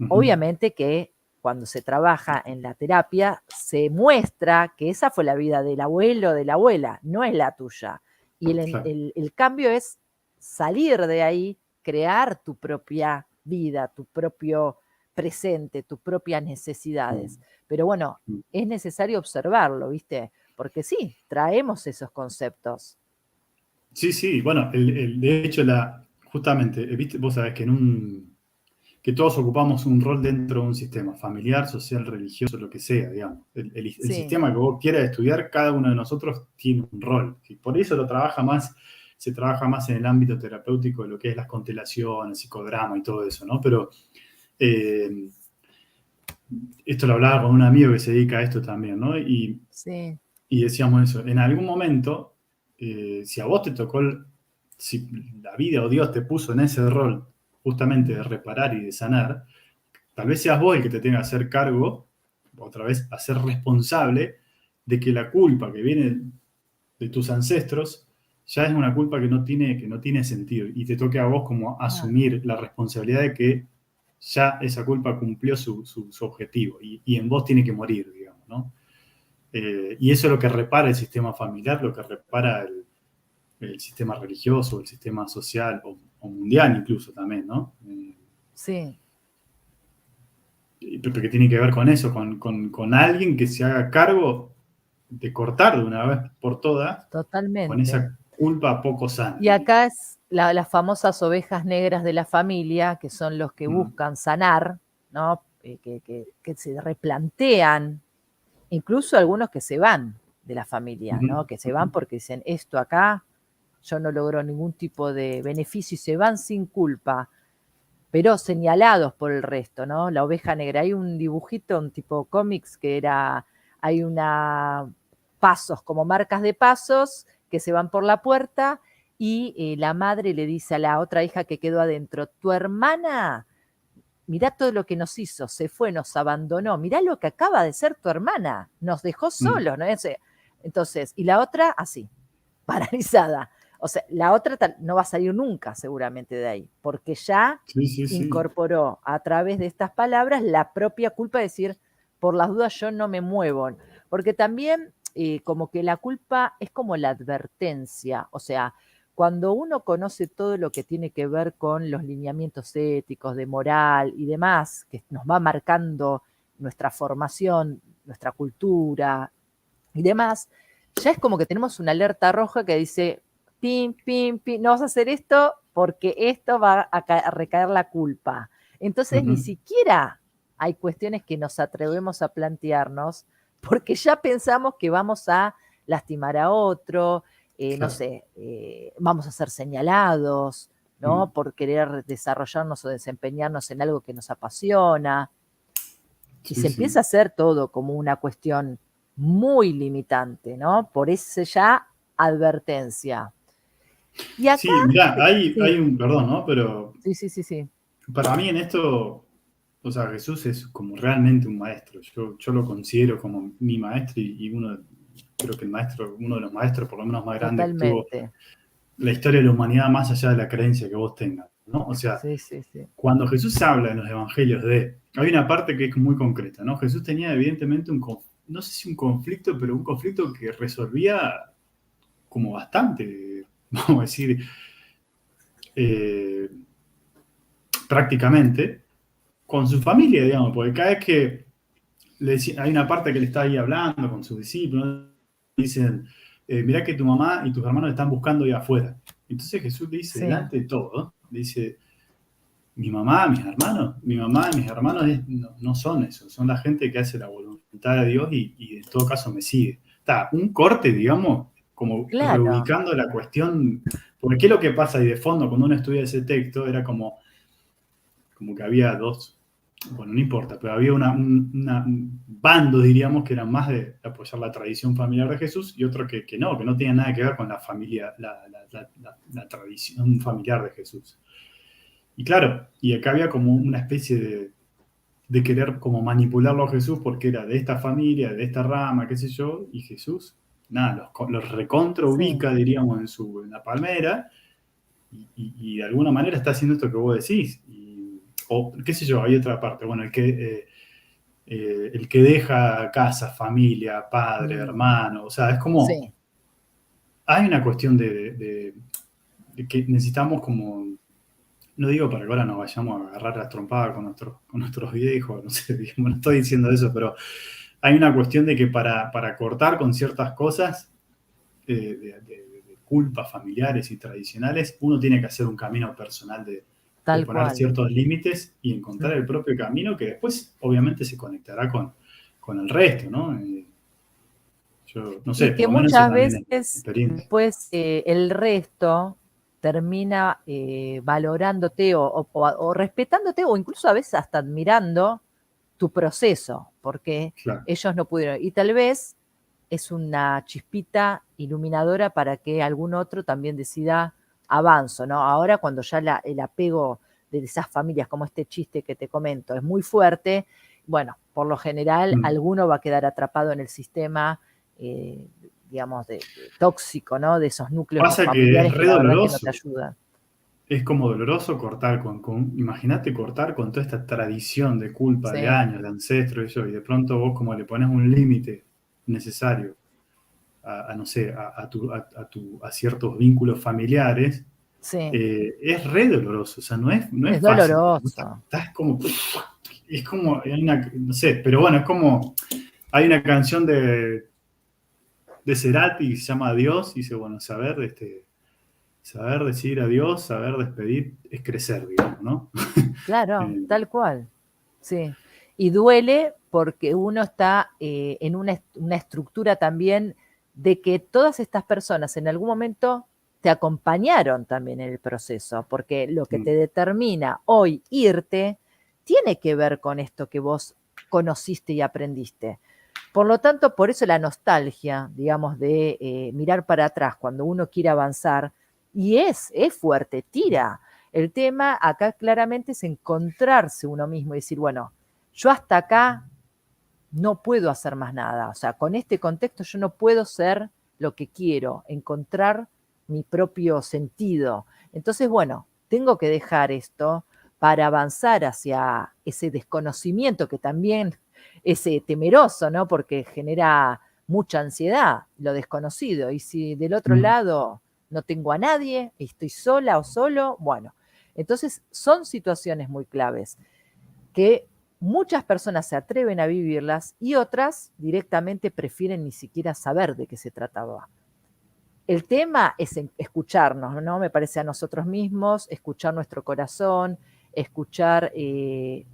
Ujú. Obviamente que cuando se trabaja en la terapia se muestra que esa fue la vida del abuelo o de la abuela, no es la tuya. Y Claro. el cambio es salir de ahí, crear tu propia vida, tu propio presente, tus propias necesidades. Pero bueno, Mm. es necesario observarlo, ¿viste? Porque sí, traemos esos conceptos. Sí, sí, bueno, de hecho, justamente, ¿viste? Vos sabés que todos ocupamos un rol dentro de un sistema, familiar, social, religioso, lo que sea, digamos. El Sí, sistema que vos quieras estudiar, cada uno de nosotros tiene un rol. Y por eso se trabaja más en el ámbito terapéutico de lo que es las constelaciones, psicodrama y todo eso, ¿no? Pero eh, esto lo hablaba con un amigo que se dedica a esto también, ¿no? sí, Y decíamos eso, en algún momento, si a vos te tocó, si la vida o Dios te puso en ese rol justamente de reparar y de sanar, tal vez seas vos el que te tenga que hacer cargo, otra vez, a ser responsable de que la culpa que viene de tus ancestros ya es una culpa que no tiene sentido y te toque a vos como claro. asumir la responsabilidad de que ya esa culpa cumplió su objetivo y en vos tiene que morir, digamos, ¿no? Y eso es lo que repara el sistema familiar, lo que repara el sistema religioso, el sistema social o mundial incluso también, ¿no? Sí, Porque tiene que ver con eso, con alguien que se haga cargo de cortar de una vez por todas con totalmente. esa culpa poco sana, Y diría. acá es las famosas ovejas negras de la familia, que son los que Mm, buscan sanar, ¿no? Que se replantean, incluso algunos que se van de la familia, ujú, ¿no? Que se ujú. van porque dicen, esto acá, yo no logro ningún tipo de beneficio y se van sin culpa, pero señalados por el resto, ¿no? La oveja negra. Hay un dibujito, un tipo cómics que era, hay una pasos, como marcas de pasos que se van por la puerta y la madre le dice a la otra hija que quedó adentro, tu hermana, mirá todo lo que nos hizo, se fue, nos abandonó, mirá lo que acaba de ser tu hermana, nos dejó Mm. solos, ¿no? Entonces, y la otra así, paralizada. O sea, la otra no va a salir nunca seguramente de ahí, porque ya Sí, sí, sí. incorporó a través de estas palabras la propia culpa de decir, por las dudas yo no me muevo. Porque también como que la culpa es como la advertencia, o sea, cuando uno conoce todo lo que tiene que ver con los lineamientos éticos, de moral y demás, que nos va marcando nuestra formación, nuestra cultura y demás, ya es como que tenemos una alerta roja que dice, pim, pim, pim, no vas a hacer esto porque esto va a recaer la culpa. Entonces ni Ujú. siquiera hay cuestiones que nos atrevemos a plantearnos porque ya pensamos que vamos a lastimar a otro, no Claro. sé, vamos a ser señalados, Mm. ¿no? Por querer desarrollarnos o desempeñarnos en algo que nos apasiona. Y Sí, se empieza sí. a hacer todo como una cuestión muy limitante, ¿no? Por esa ya advertencia. Y acá, Sí, mirá, sí, hay un, perdón, ¿no? Pero sí, sí, sí, sí, para mí en esto, o sea, Jesús es como realmente un maestro. Yo lo considero como mi maestro y uno, creo que uno de los maestros por lo menos más grandes que tuvo totalmente. la historia de la humanidad más allá de la creencia que vos tengas, ¿no? O sea, Sí, sí, sí, cuando Jesús habla en los evangelios hay una parte que es muy concreta, ¿no? Jesús tenía evidentemente no sé si un conflicto, pero un conflicto que resolvía como bastante, vamos a decir, eh, prácticamente, con su familia, digamos, porque cada vez que hay una parte que le está ahí hablando con sus discípulos, dicen, mirá que tu mamá y tus hermanos están buscando ahí afuera. Entonces Jesús le dice, sí, delante de todo, le dice, mi mamá y mis hermanos no son eso, son la gente que hace la voluntad de Dios y en todo caso me sigue. Está, un corte, digamos, como claro, reubicando la cuestión, porque qué es lo que pasa ahí de fondo cuando uno estudia ese texto, era como que había bueno, no importa, pero había un bando, diríamos, que eran más de apoyar la tradición familiar de Jesús y otro que no tenía nada que ver con la familia, la tradición familiar de Jesús. Y claro, y acá había como una especie de querer como manipularlo a Jesús porque era de esta familia, de esta rama, qué sé yo, y Jesús, nada, los recontra Sí, ubica, diríamos, en la palmera, y de alguna manera está haciendo esto que vos decís. O qué sé yo, hay otra parte, bueno, el que deja casa, familia, padre, mm, hermano, o sea, es como, sí, hay una cuestión de que necesitamos como, no digo para que ahora nos vayamos a agarrar las trompadas con nuestros viejos, no sé, digamos, no estoy diciendo eso, pero hay una cuestión de que para cortar con ciertas cosas de culpas familiares y tradicionales, uno tiene que hacer un camino personal de tal poner cual. ciertos límites y encontrar Mm. el propio camino que después obviamente se conectará con el resto, ¿no? Yo no sé, Y por que lo menos eso muchas también es mi veces experiencia. después el resto termina valorándote o respetándote o incluso a veces hasta admirando tu proceso, porque Claro. ellos no pudieron. Y tal vez es una chispita iluminadora para que algún otro también decida avanzo, ¿no? Ahora cuando ya el apego de esas familias, como este chiste que te comento, es muy fuerte, bueno, por lo general Mm. alguno va a quedar atrapado en el sistema, eh, digamos, tóxico, ¿no? De esos núcleos Pasa que es familiares que re la verdad que no te doloroso. ayudan. Es como doloroso cortar imagínate cortar con toda esta tradición de culpa de Sí, años, de ancestros, y eso, y de pronto vos como le pones un límite necesario no sé, a ciertos vínculos familiares, sí, es re doloroso, o sea, no es es fácil, porque vos doloroso. estás como, es como, no sé, pero bueno, es como, hay una canción de Cerati que se llama Adiós, y dice, bueno, saber decir adiós, saber despedir, es crecer, digamos, ¿no? Claro, Eh, tal cual. Sí. Y duele porque uno está en una estructura también de que todas estas personas en algún momento te acompañaron también en el proceso, porque lo que te mm, determina hoy irte tiene que ver con esto que vos conociste y aprendiste. Por lo tanto, por eso la nostalgia, digamos, de mirar para atrás cuando uno quiere avanzar, y es fuerte, tira. El tema acá claramente es encontrarse uno mismo y decir, bueno, yo hasta acá no puedo hacer más nada. O sea, con este contexto yo no puedo ser lo que quiero, encontrar mi propio sentido. Entonces, bueno, tengo que dejar esto para avanzar hacia ese desconocimiento que también es temeroso, ¿no? Porque genera mucha ansiedad, lo desconocido. Y si del otro mm, lado no tengo a nadie, estoy sola o solo, bueno, entonces son situaciones muy claves que muchas personas se atreven a vivirlas y otras directamente prefieren ni siquiera saber de qué se trataba. El tema es escucharnos, ¿no? Me parece a nosotros mismos, escuchar nuestro corazón, escuchar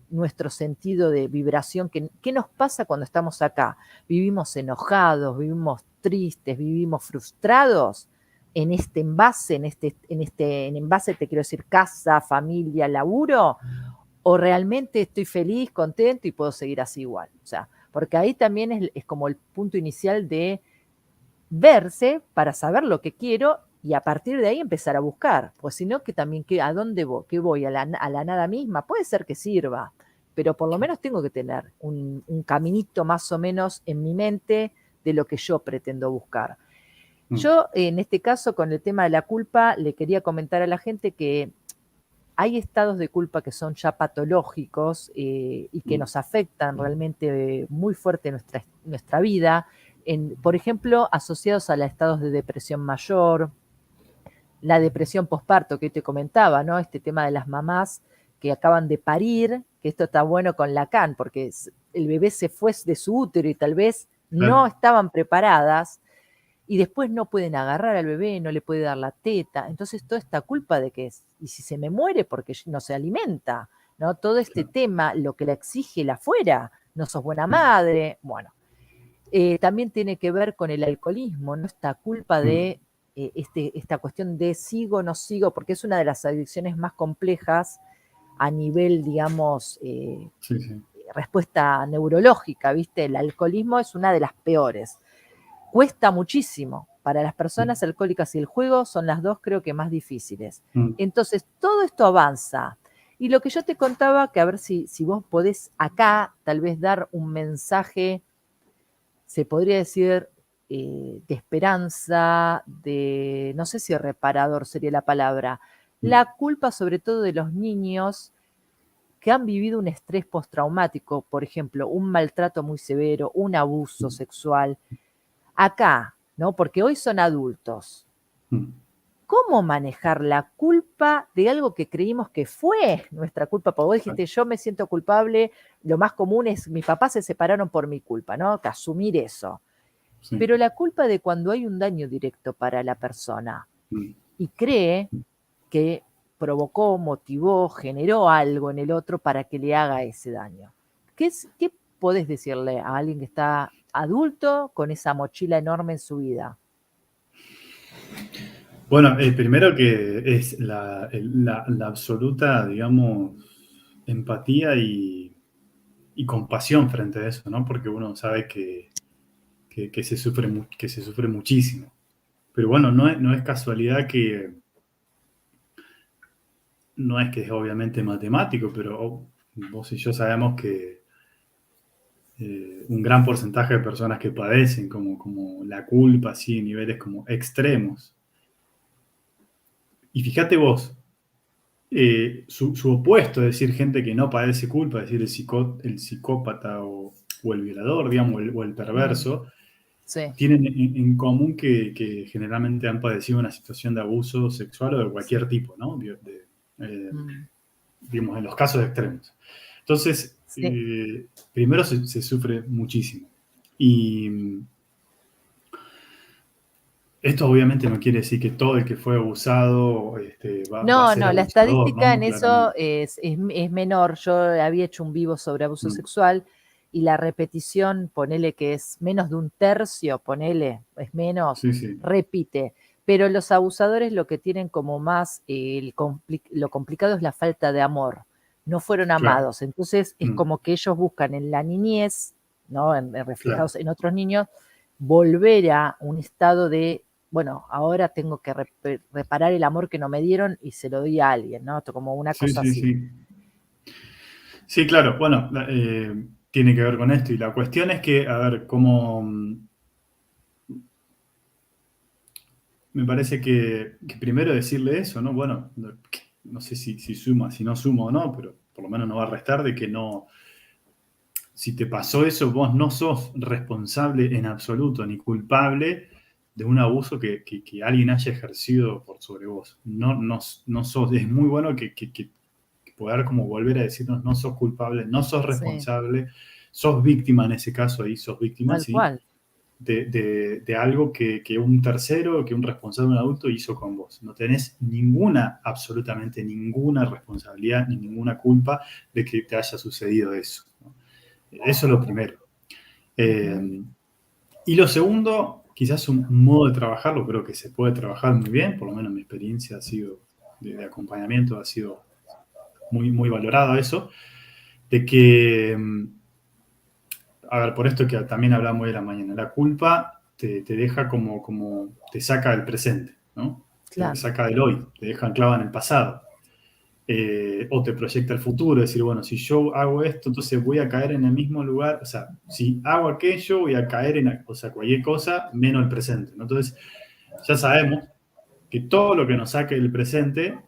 nuestro sentido de vibración. ¿Qué nos pasa cuando estamos acá? ¿Vivimos enojados, vivimos tristes, vivimos frustrados? En este envase, en envase te quiero decir casa, familia, laburo, o realmente estoy feliz, contento y puedo seguir así igual. O sea, porque ahí también es como el punto inicial de verse para saber lo que quiero y a partir de ahí empezar a buscar. Pues si no, que también, ¿a dónde voy? ¿Qué voy? A la nada misma? Puede ser que sirva, pero por lo menos tengo que tener un caminito más o menos en mi mente de lo que yo pretendo buscar. mm, Yo, en este caso, con el tema de la culpa, le quería comentar a la gente que hay estados de culpa que son ya patológicos y que mm, nos afectan realmente muy fuerte nuestra vida, por ejemplo, asociados a los estados de depresión mayor, la depresión posparto que te comentaba, ¿no? Este tema de las mamás que acaban de parir, que esto está bueno con Lacan, porque el bebé se fue de su útero y tal vez no claro, estaban preparadas y después no pueden agarrar al bebé, no le puede dar la teta. Entonces, toda esta culpa de que es, y si se me muere porque no se alimenta, ¿no? Todo este claro, tema, lo que le exige la afuera, no sos buena mm, madre, bueno. También tiene que ver con el alcoholismo, ¿no? Esta culpa mm, de esta cuestión de sigo, no sigo, porque es una de las adicciones más complejas a nivel, digamos, Sí, sí. respuesta neurológica, ¿viste? El alcoholismo es una de las peores. Cuesta muchísimo. Para las personas alcohólicas y el juego son las dos, creo que más difíciles. Mm, Entonces, todo esto avanza. Y lo que yo te contaba, que a ver si vos podés acá tal vez dar un mensaje, se podría decir, de esperanza, de, no sé si reparador sería la palabra, mm, la culpa sobre todo de los niños que han vivido un estrés postraumático, por ejemplo, un maltrato muy severo, un abuso mm, sexual, acá, ¿no? Porque hoy son adultos. mm. ¿Cómo manejar la culpa de algo que creímos que fue nuestra culpa? Porque vos dijiste, yo me siento culpable, lo más común es, mis papás se separaron por mi culpa, ¿no? Que asumir eso. Sí. Pero la culpa de cuando hay un daño directo para la persona Mm. y cree que provocó, motivó, generó algo en el otro para que le haga ese daño. ¿Qué podés decirle a alguien que está adulto con esa mochila enorme en su vida? Bueno, primero que es la absoluta, digamos, empatía y compasión frente a eso, ¿no? Porque uno sabe que se sufre, que se sufre muchísimo. Pero bueno, no es casualidad que, no es que es obviamente matemático, pero vos y yo sabemos que un gran porcentaje de personas que padecen como la culpa, así, en niveles como extremos. Y fíjate vos, su opuesto, es decir, gente que no padece culpa, es decir, el psicópata o el violador, digamos, o el Mm, perverso, sí. tienen en común que generalmente han padecido una situación de abuso sexual o de cualquier tipo, ¿no? Eh, Mm, digamos, en los casos extremos. Entonces, sí. primero se sufre muchísimo. Y esto obviamente no quiere decir que todo el que fue abusado va a No, ser no, la abusador, estadística ¿no? en eso Claramente. es menor. Yo había hecho un vivo sobre abuso Mm, sexual y la repetición, ponele que es menos de un tercio, ponele, es menos, sí, sí, repite. Pero los abusadores lo que tienen como más, lo complicado es la falta de amor. No fueron claro. amados. Entonces es Mm, como que ellos buscan en la niñez, ¿no? claro. Reflejados en otros niños, volver a un estado de bueno, ahora tengo que reparar el amor que no me dieron y se lo doy a alguien, ¿no? Como una Sí, cosa sí, así. sí. Sí, claro. Bueno, tiene que ver con esto. Y la cuestión es que, a ver, me parece que primero decirle eso, ¿no? Bueno, no sé si suma, si no suma o no, pero por lo menos no va a restar de que no, si te pasó eso, vos no sos responsable en absoluto ni culpable de un abuso que alguien haya ejercido por sobre vos. No sos, es muy bueno que poder como volver a decirnos, no sos culpable, no sos Sí, responsable, sos víctima en ese caso, ahí sos víctima, tal ¿sí? cual. De algo que un tercero, que un responsable, un adulto hizo con vos. No tenés ninguna, absolutamente ninguna responsabilidad ni ninguna culpa de que te haya sucedido eso, ¿no? Eso es lo primero. Ujú. Eh, y lo segundo, quizás un modo de trabajarlo, creo que se puede trabajar muy bien, por lo menos mi experiencia ha sido de acompañamiento, ha sido muy, muy valorado eso, de que, a ver, por esto que también hablamos hoy de la mañana, la culpa te deja te saca del presente, ¿no? Te Claro, saca del hoy, te deja anclado en el pasado. O te proyecta el futuro, decir, bueno, si yo hago esto, entonces voy a caer en el mismo lugar, o sea, si hago aquello, voy a caer en, o sea, cualquier cosa, menos el presente, ¿no? Entonces, ya sabemos que todo lo que nos saque del presente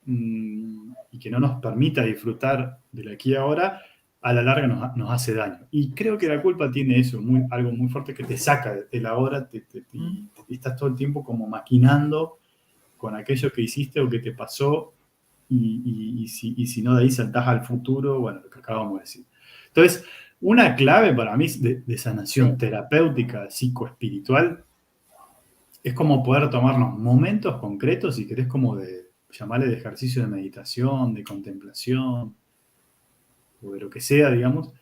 y que no nos permita disfrutar del aquí y ahora, a la larga nos hace daño. Y creo que la culpa tiene eso, algo muy fuerte que te saca del ahora mm, y estás todo el tiempo como maquinando con aquello que hiciste o que te pasó y si no de ahí saltás al futuro, bueno, lo que acabamos de decir. Entonces, una clave para mí de sanación sí, terapéutica, psicoespiritual, es como poder tomarnos momentos concretos, si querés, como de llamarle de ejercicio de meditación, de contemplación, o de lo que sea, digamos,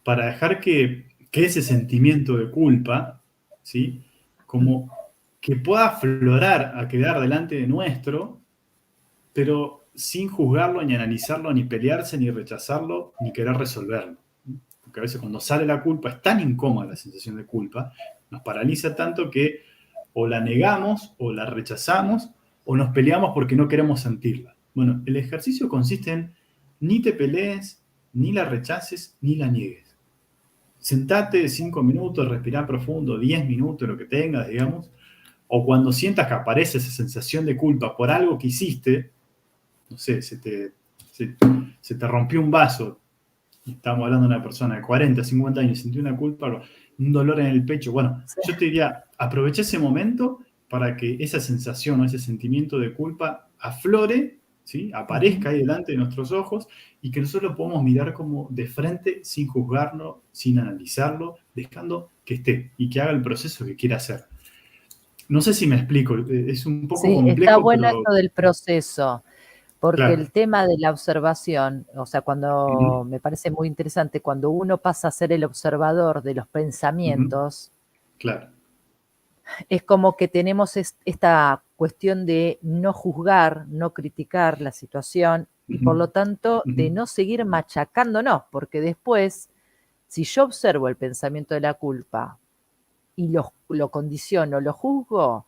para dejar que ese sentimiento de culpa, ¿sí? Como que pueda aflorar a quedar delante de nuestro, pero sin juzgarlo, ni analizarlo, ni pelearse, ni rechazarlo, ni querer resolverlo. Porque a veces cuando sale la culpa, es tan incómoda la sensación de culpa, nos paraliza tanto que o la negamos, o la rechazamos, o nos peleamos porque no queremos sentirla. Bueno, el ejercicio consiste en ni te pelees, ni la rechaces, ni la niegues. Sentate 5 minutos, respirá profundo, 10 minutos, lo que tengas, digamos, o cuando sientas que aparece esa sensación de culpa por algo que hiciste, no sé, se te rompió un vaso, estamos hablando de una persona de 40, 50 años, sintió una culpa, un dolor en el pecho, bueno, Sí. yo te diría, aprovecha ese momento para que esa sensación o ese sentimiento de culpa aflore, ¿sí? Aparezca ahí delante de nuestros ojos y que nosotros lo podamos mirar como de frente, sin juzgarlo, sin analizarlo, dejando que esté y que haga el proceso que quiera hacer. No sé si me explico, es un poco Sí, está complejo, bueno pero esto del proceso, porque claro. el tema de la observación, o sea, Ujú, cuando me parece muy interesante, cuando uno pasa a ser el observador de los ujú, pensamientos, claro. es como que tenemos esta cuestión de no juzgar, no criticar la situación y Ujú, por lo tanto ujú, de no seguir machacándonos, porque después, si yo observo el pensamiento de la culpa y lo condiciono, lo juzgo,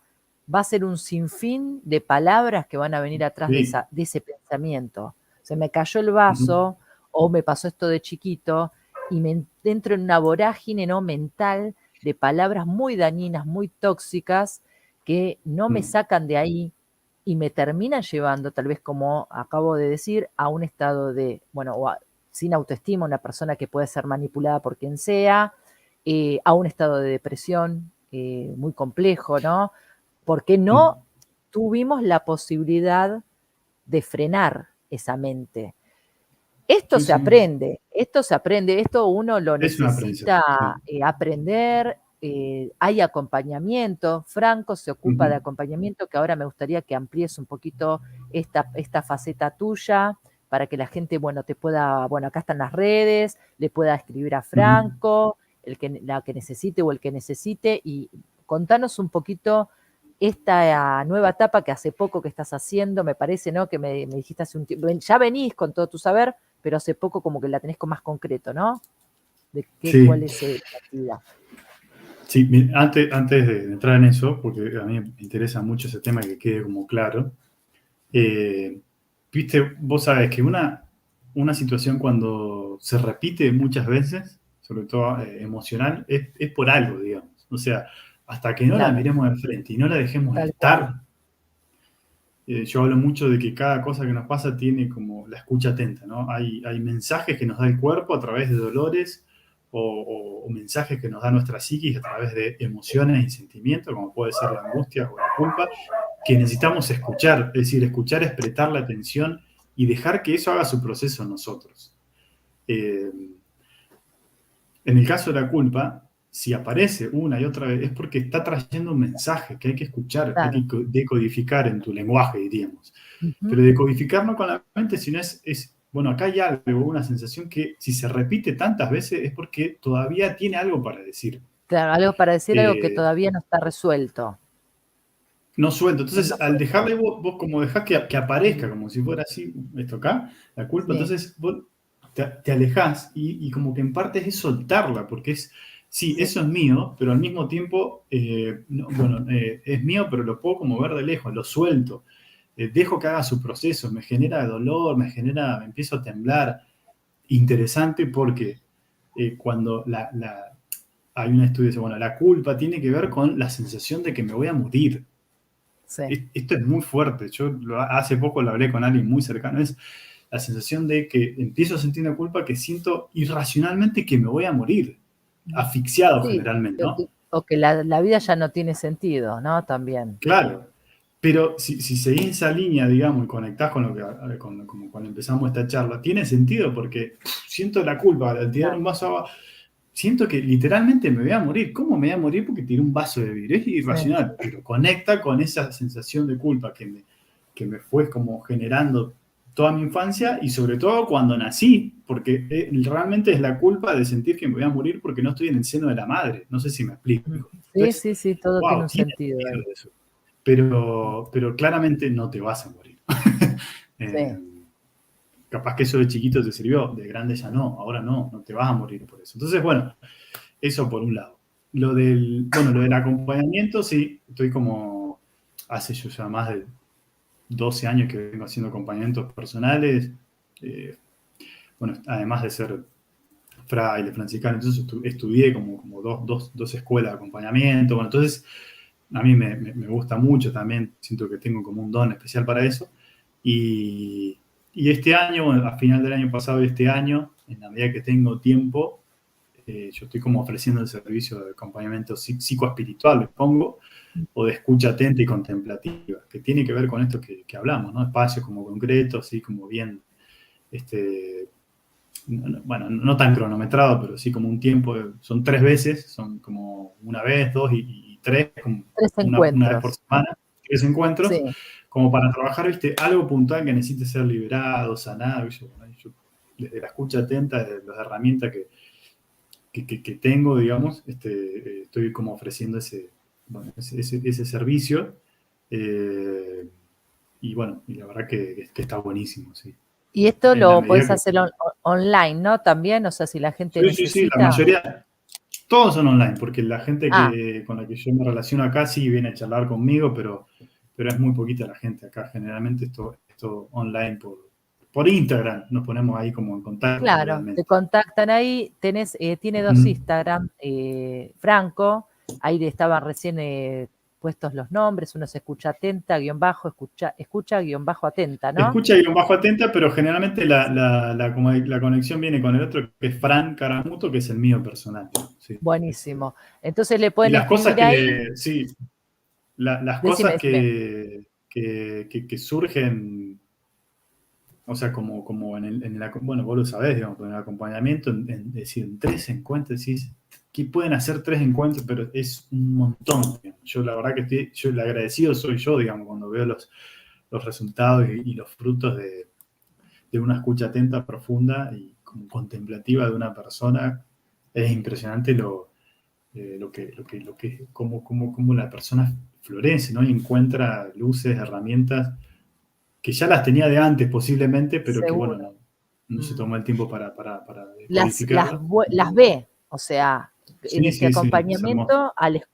va a ser un sinfín de palabras que van a venir atrás sí. de ese pensamiento. Se me cayó el Ujú, vaso o me pasó esto de chiquito y me entro en una vorágine, ¿no?, mental de palabras muy dañinas, muy tóxicas, que no me ujú, sacan de ahí y me terminan llevando, tal vez como acabo de decir, a un estado de, bueno, sin autoestima, una persona que puede ser manipulada por quien sea, a un estado de depresión muy complejo, ¿no? Porque ujú. no tuvimos la posibilidad de frenar esa mente. Sí, sí. Esto se aprende, esto uno lo Es un aprendizaje, necesita sí. aprender, hay acompañamiento, Franco se ocupa de Ujú, acompañamiento, que ahora me gustaría que amplíes un poquito esta faceta tuya, para que la gente, bueno, te pueda, bueno, acá están las redes, le pueda escribir a ujú. Franco, la que necesite o el que necesite, y contanos un poquito esta nueva etapa que hace poco que estás haciendo, me parece, ¿no? Que me dijiste hace un tiempo, ya venís con todo tu saber, pero hace poco como que la tenés con más concreto, ¿no? De cuál Sí, es la actividad. sí, antes de entrar en eso, porque a mí me interesa mucho ese tema que quede como claro, eh, viste, vos sabés que una situación cuando se repite muchas veces, sobre todo emocional, es por algo, digamos. O sea, hasta que no la Claro, miremos de frente y no la dejemos tal cual. estar, yo hablo mucho de que cada cosa que nos pasa tiene como la escucha atenta, ¿no? Hay mensajes que nos da el cuerpo a través de dolores o mensajes que nos da nuestra psiquis a través de emociones y sentimientos, como puede ser la angustia o la culpa, que necesitamos escuchar. Es decir, escuchar es prestarle atención y dejar que eso haga su proceso en nosotros. Eh, en el caso de la culpa, si aparece una y otra vez, es porque está trayendo un mensaje que hay que escuchar, hay Claro. que decodificar en tu lenguaje, diríamos. Ujú. Pero decodificar no con la mente, sino bueno, acá hay algo, una sensación que si se repite tantas veces es porque todavía tiene algo para decir. Claro, algo para decir, algo que Eh, todavía no está resuelto. no suelto. Entonces, Está al dejarle vos como dejás que aparezca, como si fuera así, esto acá, la culpa, sí, entonces vos te alejás y como que en parte es soltarla, porque sí, sí, eso es mío, pero al mismo tiempo, bueno, es mío, pero lo puedo como ver de lejos, lo suelto. Dejo que haga su proceso, me genera dolor, me empiezo a temblar. Interesante porque cuando hay un estudio que dice, bueno, la culpa tiene que ver con la sensación de que me voy a morir. sí. Esto es muy fuerte. Hace poco lo hablé con alguien muy cercano. Es la sensación de que empiezo a sentir una culpa que siento irracionalmente que me voy a morir, asfixiado Sí, generalmente, ¿no? o que la vida ya no tiene sentido, ¿no? También. Claro. Pero si seguís esa línea, digamos, y conectás con como cuando empezamos esta charla, tiene sentido porque siento la culpa al tirar Claro, un vaso de agua. Siento que literalmente me voy a morir. ¿Cómo me voy a morir? Porque tiré un vaso de vidrio. Es sí, irracional, pero conecta con esa sensación de culpa que me fue como generando toda mi infancia y sobre todo cuando nací, porque realmente es la culpa de sentir que me voy a morir porque no estoy en el seno de la madre. No sé si me mm, explico. sí, Entonces, sí, sí, todo tiene wow, un tiene sentido ahí. sentido eso. Pero claramente no te vas a morir. Eh, sí, capaz que eso de chiquito te sirvió, de grande ya no, ahora no, no te vas a morir por eso. Entonces, bueno, eso por un lado. Lo del acompañamiento, sí, estoy como, hace yo ya más de 12 años que vengo haciendo acompañamientos personales. Eh, bueno, además de ser fraile, franciscano, entonces estudié como dos escuelas de acompañamiento. Bueno, entonces a mí me gusta mucho también, siento que tengo como un don especial para eso. Y, y este año, a final del año pasado y este año, en la medida que tengo tiempo, yo estoy como ofreciendo el servicio de acompañamiento psicoespiritual, le pongo, o de escucha atenta y contemplativa, que tiene que ver con esto que hablamos, ¿no? Espacios como concretos, así como bien, este, bueno, no tan cronometrado, pero sí como un tiempo, son 3 veces, son como una vez, dos y tres, como tres una vez por encuentros, semana, 3 encuentros, sí. como para trabajar, ¿viste? Algo puntual que necesite ser liberado, sanado, y bueno, yo, desde la escucha atenta, desde las herramientas que tengo, digamos, estoy como ofreciendo bueno, ese servicio. eh, y bueno, y la verdad que está buenísimo, sí. Y esto En la lo medida podés que... hacer online, ¿no? También, o sea, si la gente Sí, sí, sí, la necesita. mayoría, todos son online, porque la gente Ah, con la que yo me relaciono acá sí viene a charlar conmigo, pero es muy poquita la gente acá. Generalmente esto online por Instagram, nos ponemos ahí como en contacto claro, te generalmente. contactan ahí, tiene dos Ujú. Instagram, Franco, ahí le estaban recién puestos los nombres, uno se escucha atenta, guión bajo, escucha guión bajo atenta, ¿no? Escucha y un bajo atenta, pero generalmente como la conexión viene con el otro, que es Fran Caramuto, que es el mío personal. Sí, Buenísimo. Entonces le y pueden las cosas escribir ahí, sí, las decime, cosas decime. que surgen, o sea, como bueno, vos lo sabés, digamos, en el acompañamiento, es decir, en 3 encuentros, decís, ¿qué pueden hacer 3 encuentros? Pero es un montón, digamos. Yo la verdad que yo el agradecido soy yo, digamos, cuando veo los resultados y los frutos de una escucha atenta, profunda y como contemplativa de una persona. Es impresionante cómo la persona florece, ¿no? Y encuentra luces, herramientas que ya las tenía de antes posiblemente, pero que bueno, Seguro. no se Mm. tomó el tiempo para Las decodificarlas. las ve, o sea, en Sí, este sí, sí, es hermoso. acompañamiento,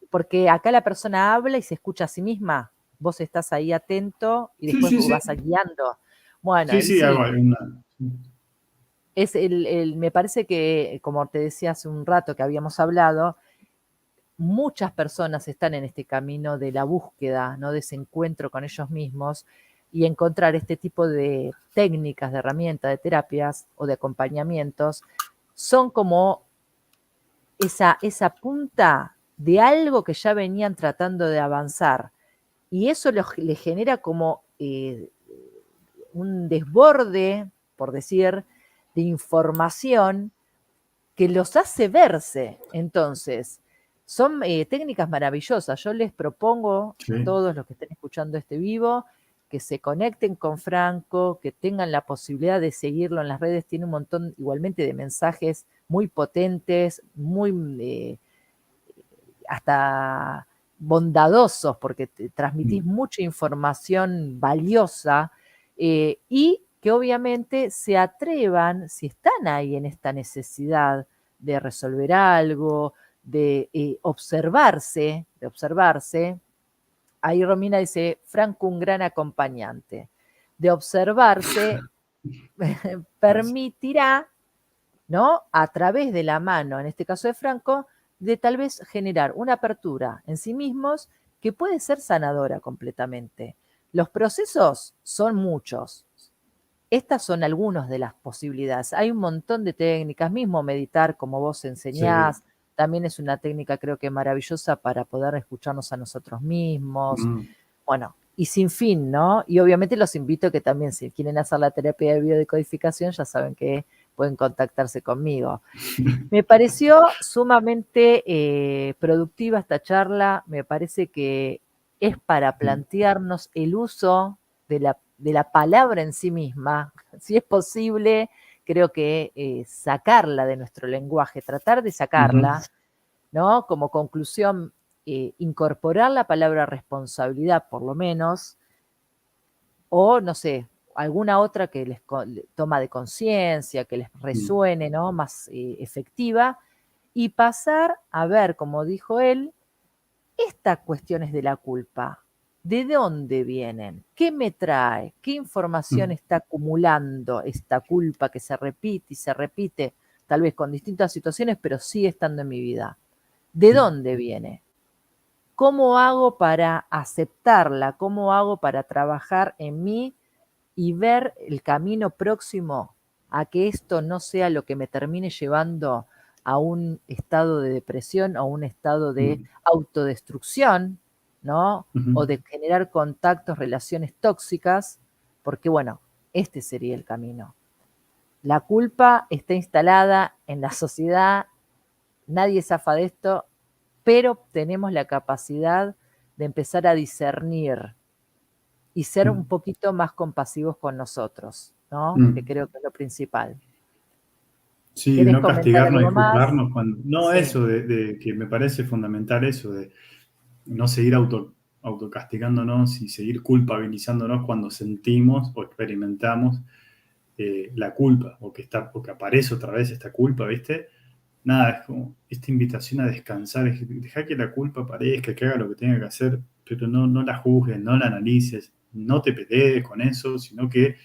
porque acá la persona habla y se escucha a sí misma. Vos estás ahí atento y Sí, después sí, sí. vas guiando. Bueno, Sí, y sí, hago sí, alguna. me parece que, como te decía hace un rato que habíamos hablado, muchas personas están en este camino de la búsqueda, ¿no? De ese encuentro con ellos mismos y encontrar este tipo de técnicas, de herramientas, de terapias o de acompañamientos, son como esa punta de algo que ya venían tratando de avanzar. Y eso le genera como un desborde, por decir, de información que los hace verse. Entonces, son técnicas maravillosas. Yo les propongo a Sí. todos los que estén escuchando este vivo que se conecten con Franco, que tengan la posibilidad de seguirlo en las redes. Tiene un montón igualmente de mensajes muy potentes, muy hasta bondadosos, porque te transmitís Mm. mucha información valiosa y que obviamente se atrevan, si están ahí en esta necesidad de resolver algo, de observarse. Ahí Romina dice, Franco, un gran acompañante. De observarse Gracias. permitirá, ¿no? A través de la mano, en este caso de Franco, de tal vez generar una apertura en sí mismos que puede ser sanadora completamente. Los procesos son muchos. Estas son algunas de las posibilidades. Hay un montón de técnicas, mismo meditar como vos Sí. enseñás, también es una técnica creo que maravillosa para poder escucharnos a nosotros mismos. Mm. Bueno, y sin fin, ¿no? Y obviamente los invito a que también si quieren hacer la terapia de biodecodificación, ya saben que pueden contactarse conmigo. Me pareció sumamente productiva esta charla, me parece que es para Mm. plantearnos el uso de la palabra en sí misma, si es posible, creo que sacarla de nuestro lenguaje, tratar de Ujú. sacarla, ¿no? Como conclusión, incorporar la palabra responsabilidad, por lo menos, o no sé, alguna otra que toma de conciencia, que les resuene, ¿no? Más efectiva, y pasar a ver, como dijo él, estas cuestiones de la culpa. ¿De dónde vienen? ¿Qué me trae? ¿Qué información está acumulando esta culpa que se repite y se repite, tal vez con distintas situaciones, pero sigue estando en mi vida? ¿De dónde viene? ¿Cómo hago para aceptarla? ¿Cómo hago para trabajar en mí y ver el camino próximo a que esto no sea lo que me termine llevando a un estado de depresión o un estado de autodestrucción, ¿no? O de generar contactos, relaciones tóxicas, porque bueno, este sería el camino. La culpa está instalada en la sociedad, nadie zafa de esto, pero tenemos la capacidad de empezar a discernir y ser un poquito más compasivos con nosotros, ¿no? Que creo que es lo principal. Sí, de ¿Querés no comentar castigarnos y algo más? juzgarnos cuando... No, Sí. eso, de que me parece fundamental eso, de no seguir autocastigándonos y seguir culpabilizándonos cuando sentimos o experimentamos la culpa, o que aparece otra vez esta culpa, ¿viste? Nada, es como esta invitación a descansar, es dejar que la culpa aparezca, que haga lo que tenga que hacer, pero no la juzgues, no la analices, no te pelees con eso, sino que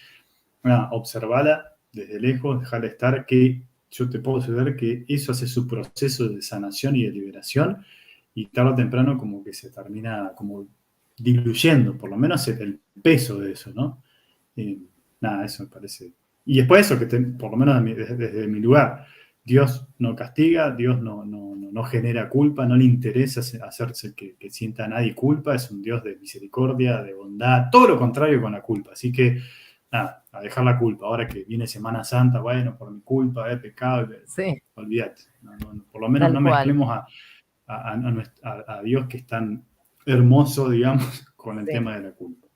observala desde lejos, dejarla estar, que yo te puedo asegurar que eso hace su proceso de sanación y de liberación, y tarde o temprano como que se termina como diluyendo, por lo menos el peso de eso, ¿no? Nada, eso me parece. Y después eso, por lo menos desde mi lugar, Dios no castiga, Dios no genera culpa, no le interesa hacerse que sienta a nadie culpa, es un Dios de misericordia, de bondad, todo lo contrario con la culpa. Así que, nada, a dejar la culpa. Ahora que viene Semana Santa, bueno, por mi culpa, he pecado, Sí, olvídate. Por lo menos tal no cual. mezclemos a Dios, que es tan hermoso, digamos, con el Sí, tema de la culpa.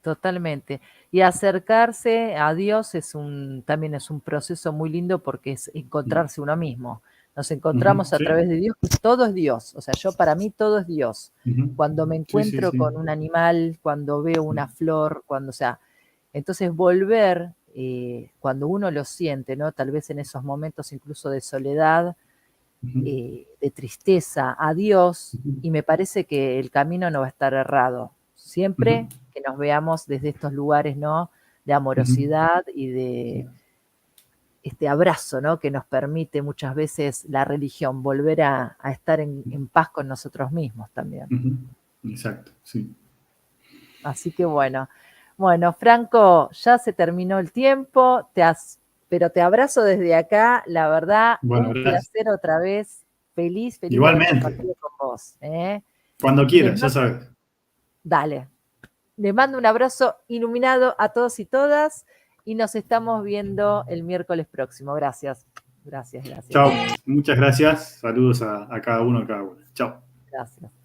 totalmente. Y acercarse a Dios también es un proceso muy lindo porque es encontrarse uno mismo. Nos encontramos a Sí. través de Dios, todo es Dios. O sea, para mí todo es Dios. Cuando me Sí, sí, encuentro sí. con un animal, cuando veo una flor, o sea, entonces volver, cuando uno lo siente, ¿no? Tal vez en esos momentos incluso de soledad, de tristeza, a Dios, y me parece que el camino no va a estar errado. Siempre que nos veamos desde estos lugares, ¿no? De amorosidad y de este abrazo, ¿no? Que nos permite muchas veces la religión, volver a estar en paz con nosotros mismos también. Exacto, sí. Así que bueno, Franco, ya se terminó el tiempo, pero te abrazo desde acá, la verdad, Bueno, un gracias. placer otra vez, feliz de haber Igualmente, compartido con vos. ¿Eh? cuando Les quieras, ya mando, sabes. dale, les mando un abrazo iluminado a todos y todas y nos estamos viendo el miércoles próximo. Gracias, gracias, gracias, Chao, muchas gracias. Saludos a cada uno, a cada una. Chao. gracias.